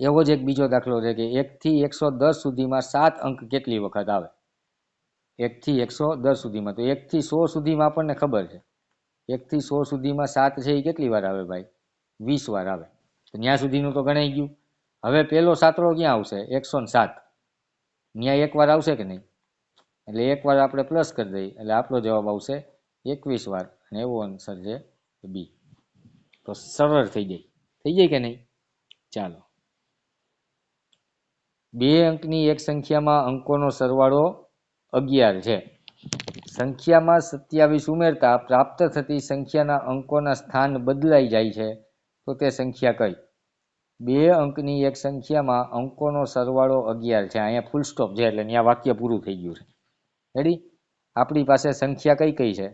એવો જ એક બીજો દાખલો છે કે 1 થી 110 સુધીમાં 7 અંક કેટલી વખત આવે? 1 થી 110 સુધીમાં. તો 1 થી 100 સુધીમાં આપણને ખબર છે 1 થી 100 સુધીમાં 7 છે એ કેટલી વાર આવે ભાઈ? 20 વાર આવે. તો ત્યાં સુધીનું તો ગણાઈ ગયું. હવે પેલો સાતડો ક્યાં આવશે? 107. ત્યાં 1 વાર આવશે કે નહીં? એટલે 1 વાર આપણે પ્લસ કરી દઈએ એટલે આપણો જવાબ આવશે 21 વાર, અને એવો આન્સર છે બી. તો સરળ થઈ જાય. થઈ જાય કે નહીં? ચાલો. 2 અંકની એક સંખ્યામાં અંકોનો સરવાળો 11 છે. સંખ્યામાં 27 ઉમેરતા પ્રાપ્ત થતી સંખ્યાના અંકોના સ્થાન બદલાઈ જાય છે, તો તે સંખ્યા કઈ? 2 અંકની એક સંખ્યામાં અંકોનો સરવાળો 11 છે. અહીંયા ફૂલ સ્ટોપ છે એટલે ત્યાં વાક્ય પૂરું થઈ ગયું છે. રેડી? આપણી પાસે સંખ્યા કઈ કઈ છે?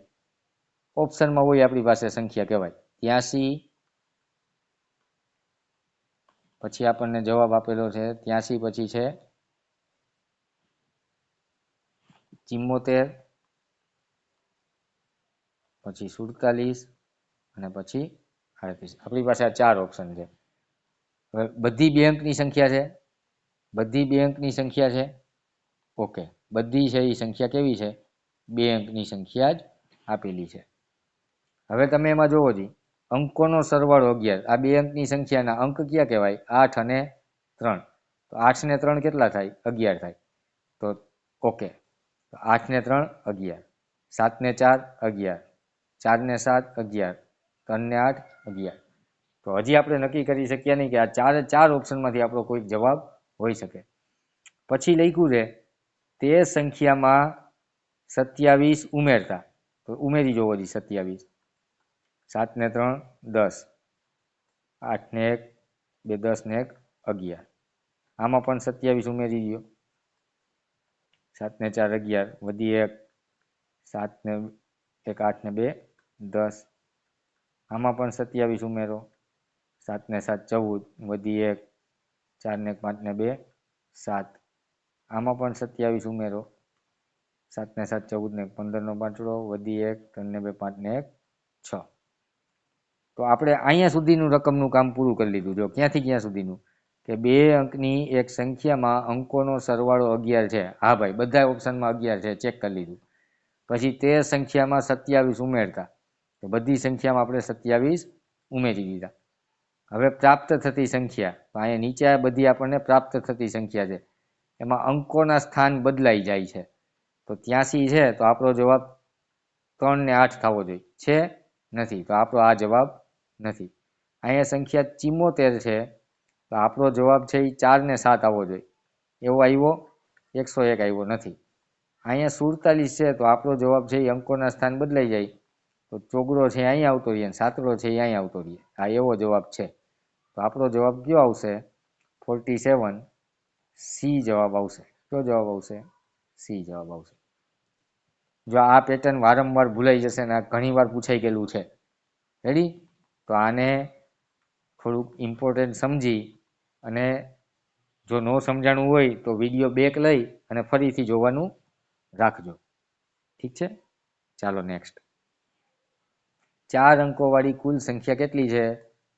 ઓપ્શનમાં હોય આપણી પાસે સંખ્યા કહેવાય 83, પછી આપણને જવાબ આપેલો છે 83, પછી છે 74, પછી 47 અને પછી 38. આપણી પાસે આ 4 ઓપ્શન છે. હવે બધી 2 અંકની સંખ્યા છે બધી 2 અંકની સંખ્યા છે. ઓકે, બધી છે એ સંખ્યા કેવી છે? 2 અંકની સંખ્યા જ આપેલી છે. હવે તમે એમાં જોવો જી, અંકોનો સરવાળો 11. આ 2 અંકની સંખ્યાના અંક ક્યાં કહેવાય? 8 અને 3. તો 8 ને 3 કેટલા થાય? 11 થાય. તો ઓકે, 8 ને 3 11, 7 ને 4 11, 4 ને 7 11, 3 ને 8 11. તો હજી આપણે નક્કી કરી શક્યા નહીં કે આ 4 ઓપ્શનમાંથી આપણો કોઈ જવાબ હોઈ શકે. પછી લખ્યું છે તે સંખ્યામાં 27 ઉમેરતા. તો ઉમેરી જોવો જી 27. 7 ને 3 10, 8 ને 1 2, 10 ને 1 11. આમાં પણ 27 ઉમેરી દો. 7 ને 4 11, વધી 1, 7 ને 1 8 ને 2 10. આમાં પણ 27 ઉમેરો. 7 ને 7 14, વધી 1, 4 ને 5 ને 2 7. આમાં પણ 27 ઉમેરો. 7 ને 7 14 ને 15 નો પાંચડો, વધી 1, 3 ને 2 5 ને 1 6. તો આપણે અહીંયા સુધીનું રકમનું કામ પૂરું કરી લીધું. જો ક્યાંથી ક્યાં સુધીનું? કે 2 અંકની એક સંખ્યામાં અંકોનો સરવાળો 11 છે. હા ભાઈ, બધા ઓપ્શનમાં 11 છે, ચેક કરી લીધું. પછી તે સંખ્યામાં 27 ઉમેરતા. તો બધી સંખ્યામાં આપણે 27 ઉમેરી દીધા. હવે પ્રાપ્ત થતી સંખ્યા, તો અહીંયા નીચે બધી આપણને પ્રાપ્ત થતી સંખ્યા છે. એમાં અંકોના સ્થાન બદલાઈ જાય છે. તો 83 છે, તો આપણો જવાબ 3 ને 8 થવો જોઈએ. છે? નથી, તો આપણો આ જવાબ નથી. અહીંયા સંખ્યા 74 છે, તો આપણો જવાબ છે એ 4 ને 7 આવવો જોઈએ. એવો આવ્યો? 101 આવ્યો નથી. અહીંયા 47 છે, તો આપણો જવાબ છે એ અંકોના સ્થાન બદલાઈ જાય. તો ચોગડો છે અહીંયા આવતો રહીએ, સાતડો છે એ અહીંયા આવતો રહીએ. આ એવો જવાબ છે. તો આપણો જવાબ કયો આવશે? 47. સી જવાબ આવશે. કયો જવાબ આવશે? સી જવાબ આવશે. જો આ પેટર્ન વારંવાર ભૂલાઈ જશે ને આ ઘણી વાર પૂછાઈ ગયેલું છે. રેડી? તો આને થોડુંક ઇમ્પોર્ટન્ટ સમજી અને જો ન સમજાણું હોય તો વિડીયો બેક લઈ અને ફરીથી જોવાનું રાખજો. ઠીક છે? ચાલો નેક્સ્ટ. 4 અંકોવાળી કુલ સંખ્યા કેટલી છે?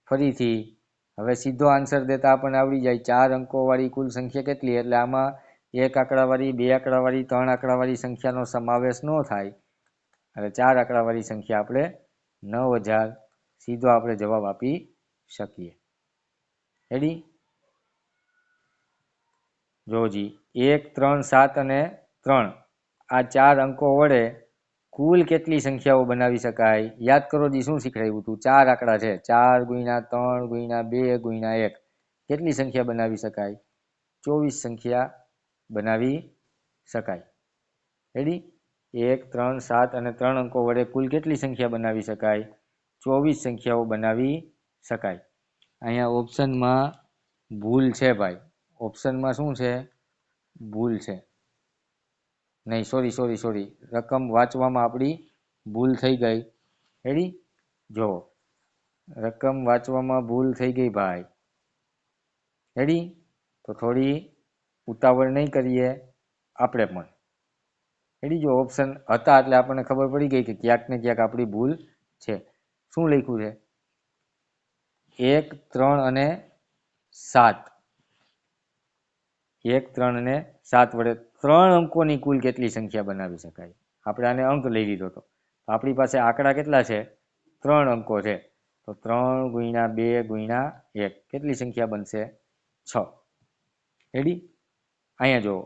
ફરીથી હવે સીધો આન્સર દેતા આપણને આવડી જાય. 4 અંકોવાળી કુલ સંખ્યા કેટલી? એટલે આમાં 1 આંકડાવાળી, 2 આંકડાવાળી, 3 આંકડાવાળી સંખ્યાનો સમાવેશ ન થાય. એટલે 4 આંકડાવાળી સંખ્યા આપણે 9000 સીધો આપણે જવાબ આપી શકીએ. રેડી? જોજી, 1 3 7 અને 3 આ 4 અંકો વડે કુલ કેટલી સંખ્યાઓ બનાવી શકાય? યાદ કરો જી, શું શીખવાડ્યું હતું? 4 આંકડા છે. 4 ગુણ્યા 3 ગુણ્યા 2 ગુણ્યા 1 કેટલી સંખ્યા બનાવી શકાય? 24 સંખ્યા બનાવી શકાય. રેડી? 1 3 7 અને 3 અંકો વડે કુલ કેટલી સંખ્યા બનાવી શકાય? 24 સંખ્યાઓ બનાવી શકાય. અહીંયા ઓપ્શનમાં ભૂલ છે ભાઈ. ઓપ્શનમાં શું છે? ભૂલ છે. નહીં, સોરી, રકમ વાંચવામાં આપણી ભૂલ થઈ ગઈ. રેડી? જો રકમ વાંચવામાં ભૂલ થઈ ગઈ ભાઈ. રેડી? તો થોડી ઉતાવળ નહીં કરીએ આપણે પણ. રેડી? જો ઓપ્શન હતા એટલે આપણને ખબર પડી ગઈ કે ક્યાંક ને ક્યાંક આપણી ભૂલ છે. શું લખ્યું છે? 1 3 અને 7. 1 3 અને 7 વડે 3 અંકોની કુલ કેટલી સંખ્યા બનાવી શકાય? આપણે આને અંક લઈ લીધો હતો. આપણી પાસે આંકડા કેટલા છે? 3 અંકો છે. તો 3 ગુણ્યા 2 ગુણ્યા 1 કેટલી સંખ્યા બનશે? 6. રેડી? અહીંયા જુઓ,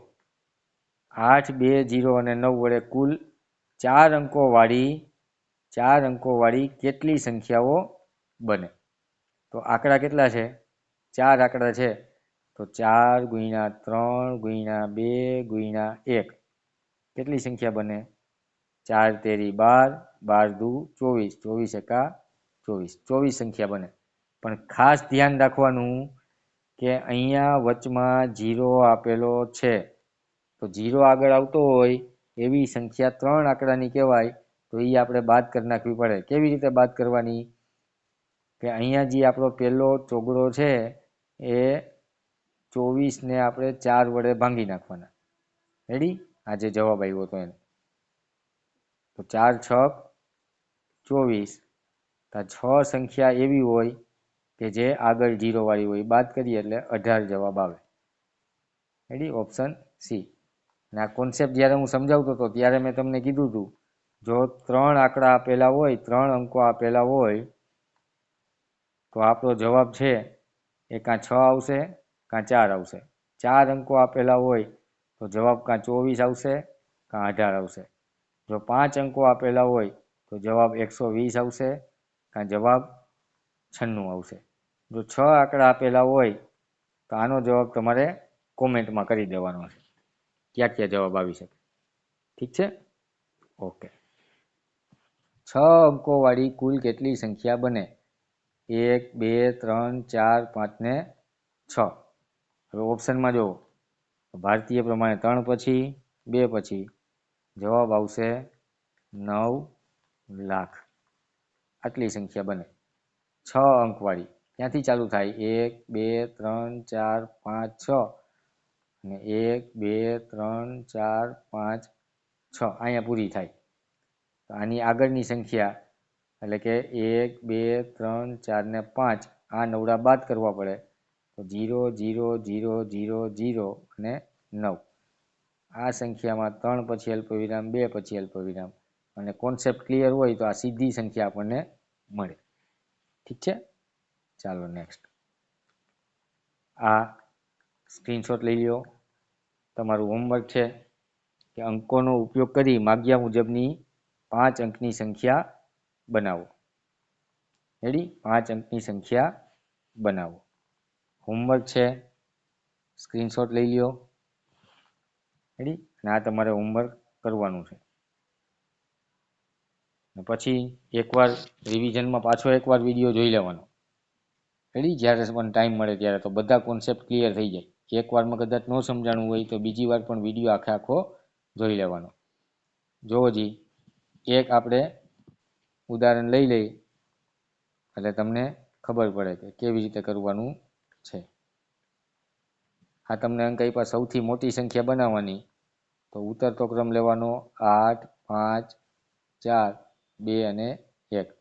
8 2 0 અને 9 વડે કુલ 4 અંકોવાળી કેટલી સંખ્યાઓ બને? તો આંકડા કેટલા છે? 4 આંકડા છે. તો 4 ગુણ્યા 3 ગુણ્યા 2 ગુણ્યા 1 કેટલી સંખ્યા બને? 4 તેરી 12, 12 દુ 24, 24 એકા 24, 24 સંખ્યા બને. પણ ખાસ ધ્યાન રાખવાનું કે અહીંયા વચમાં 0 આપેલો છે. તો 0 આગળ આવતો હોય એવી સંખ્યા 3 આંકડાની કહેવાય. તો એ આપણે બાદ કરી નાખવી પડે. કેવી રીતે બાદ કરવાની? કે અહીંયા જે આપણો પહેલો ચોગડો છે એ 24 ને આપણે 4 વડે ભાંગી નાખવાના. રેડી? આ જે જવાબ આવ્યો હતો એને. તો 4 6 24. તો 6 સંખ્યા એવી હોય કે જે આગળ 0 વાળી હોય. બાદ કરીએ એટલે 18 જવાબ આવે. Ready, option C. અને આ કોન્સેપ્ટ જ્યારે હું સમજાવતો હતો ત્યારે મેં તમને કીધું હતું, જો 3 આંકડા આપેલા હોય, 3 અંકો આપેલા હોય, તો આપણો જવાબ છે એ કાં 6 આવશે કાં 4 આવશે. 4 અંકો આપેલા હોય તો જવાબ કાં 24 આવશે કાં 18 આવશે. જો 5 અંકો આપેલા હોય તો જવાબ 120 આવશે કાં જવાબ 96 આવશે. જો 6 આંકડા આપેલા હોય તો આનો જવાબ તમારે કોમેન્ટમાં કરી દેવાનો છે, ક્યાં ક્યાં જવાબ આવી શકે. ઠીક છે? ઓકે. 6 અંકોવાળી કુલ કેટલી સંખ્યા બને? 1, 2, 3, 4, 5 ને 6. હવે ઓપ્શનમાં જુઓ, ભારતીય પ્રમાણે 3 પછી 2 પછી જવાબ આવશે 9 લાખ. આટલી સંખ્યા બને 6 અંકવાળી. ક્યાંથી ચાલુ થાય? 1, 2, 3, 4, 5, 6 અને 1, 2, 3, 4, 5, 6 અહીંયા પૂરી થાય. તો આની આગળની સંખ્યા એટલે કે 1, 2, 3, 4 ને 5 આ નવડા બાદ કરવા પડે તો 0, 0, 0, 0, 0 અને 9. આ સંખ્યામાં 3 પછી અલ્પવિરામ, 2 પછી અલ્પવિરામ અને કોન્સેપ્ટ ક્લિયર હોય તો આ સીધી સંખ્યા આપણને મળે. ઠીક છે? ચાલો નેક્સ્ટ. આ સ્ક્રીનશોટ લઈ લો. તમારું હોમવર્ક છે કે અંકોનો ઉપયોગ કરી માગ્યા મુજબની 5 અંકની સંખ્યા બનાવો. રેડી? 5 અંકની સંખ્યા બનાવો. હોમવર્ક છે, સ્ક્રીનશોટ લઈ લો. રેડી? અને આ તમારે હોમવર્ક કરવાનું છે. પછી એકવાર રિવિઝનમાં પાછો એકવાર વિડીયો જોઈ લેવાનો. રેડી? જ્યારે પણ ટાઈમ મળે ત્યારે, તો બધા કોન્સેપ્ટ ક્લિયર થઈ જાય. એકવારમાં કદાચ ન સમજાણું હોય તો બીજી વાર પણ વિડીયો આખો જોઈ લેવાનો. જો હજી એક આપણે ઉદાહરણ લઈ લઈએ એટલે તમને ખબર પડે કે કેવી રીતે કરવાનું છે. આ તમને અંક આપ્યા, સૌથી મોટી સંખ્યા બનાવવાની, તો ઉતરતો ક્રમ લેવાનો 8, 5, 4, 2 અને 1.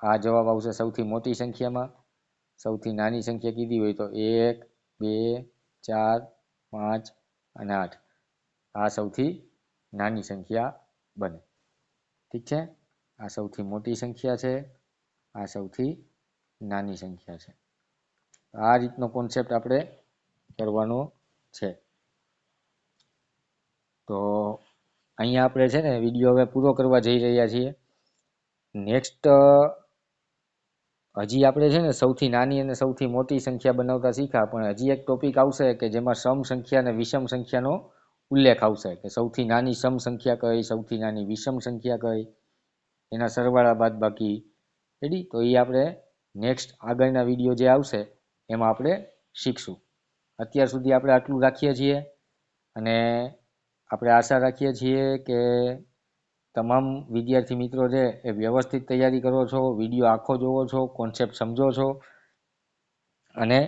આ જવાબ આવશે સૌથી મોટી સંખ્યામાં. સૌથી નાની સંખ્યા કીધી હોય તો 1, 2, 4, 5 અને 8. આ સૌથી નાની સંખ્યા બને. ઠીક છે? આ સૌથી મોટી સંખ્યા છે, આ સૌથી નાની સંખ્યા છે. આ રીતનો કોન્સેપ્ટ આપણે કરવાનો છે. તો અહીંયા આપણે છે ને વિડીયો હવે પૂરો કરવા જઈ રહ્યા છીએ. નેક્સ્ટ હજી આપણે છે ને સૌથી નાની અને સૌથી મોટી સંખ્યા બનાવતા શીખ્યા, પણ હજી એક ટોપિક આવશે કે જેમાં સમ સંખ્યા અને વિષમ સંખ્યાનો ઉલ્લેખ આવશે કે સૌથી નાની સમ સંખ્યા કઈ, સૌથી નાની વિષમ સંખ્યા કઈ, એના સરવાળા બાદબાકી. રેડી? તો એ આપણે નેક્સ્ટ આગળના વિડીયો જે આવશે એમાં આપણે શીખશું. અત્યાર સુધી આપણે આટલું રાખીએ છીએ અને આપણે આશા રાખીએ છીએ કે તમામ વિદ્યાર્થી મિત્રો છે એ વ્યવસ્થિત તૈયારી કરો છો, વિડીયો આખો જોવો છો, કોન્સેપ્ટ સમજો છો અને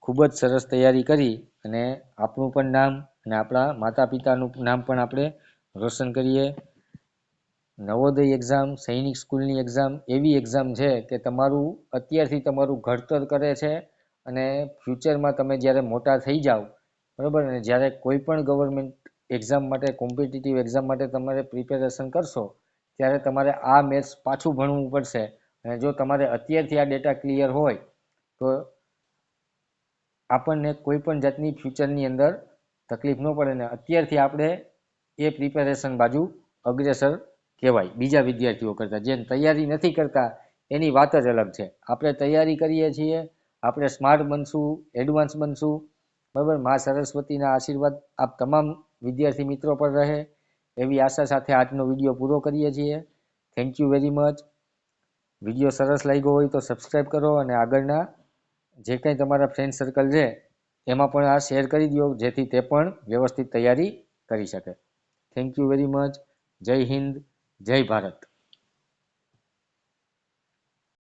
ખૂબ જ સરસ તૈયારી કરી અને આપણું પણ નામ અને આપણા માતા પિતાનું નામ પણ આપણે રોશન કરીએ. નવોદય એક્ઝામ, સૈનિક સ્કૂલની એક્ઝામ એવી એક્ઝામ છે કે તમારું અત્યારથી તમારું ઘડતર કરે છે અને ફ્યુચરમાં તમે જ્યારે મોટા થઈ જાઓ, બરાબર, અને જ્યારે કોઈ પણ ગવર્મેન્ટ એક્ઝામ માટે, કોમ્પિટિટિવ એક્ઝામ માટે તમારે પ્રિપેરેશન કરશો ત્યારે તમારે આ મેથ્સ પાછું ભણવું પડશે. અને જો તમારે અત્યારથી આ ડેટા ક્લિયર હોય તો આપણને કોઈ પણ જાતની ફ્યુચરની અંદર તકલીફ ન પડે ને અત્યારથી આપણે એ પ્રિપેરેશન બાજુ અગ્રેસર કહેવાય બીજા વિદ્યાર્થીઓ કરતાં. જે તૈયારી નથી કરતા એની વાત જ અલગ છે. આપણે તૈયારી કરીએ છીએ, આપણે સ્માર્ટ બનશું, એડવાન્સ બનશું, બરાબર. મા સરસ્વતીના આશીર્વાદ આપ તમામ વિદ્યાર્થી મિત્રો પર રહે એવી આશા સાથે આજનો વિડીયો પૂરો કરીએ છીએ. Thank you very much. Video સરસ લાગ્યો હોય તો સબસ્ક્રાઈબ કરો અને આગળના જે કંઈ તમારા ફ્રેન્ડ સર્કલ છે એમાં પણ આ શેર કરી દો જેથી તે પણ વ્યવસ્થિત તૈયારી કરી શકે. Thank you very much. જય હિન્દ, જય ભારત.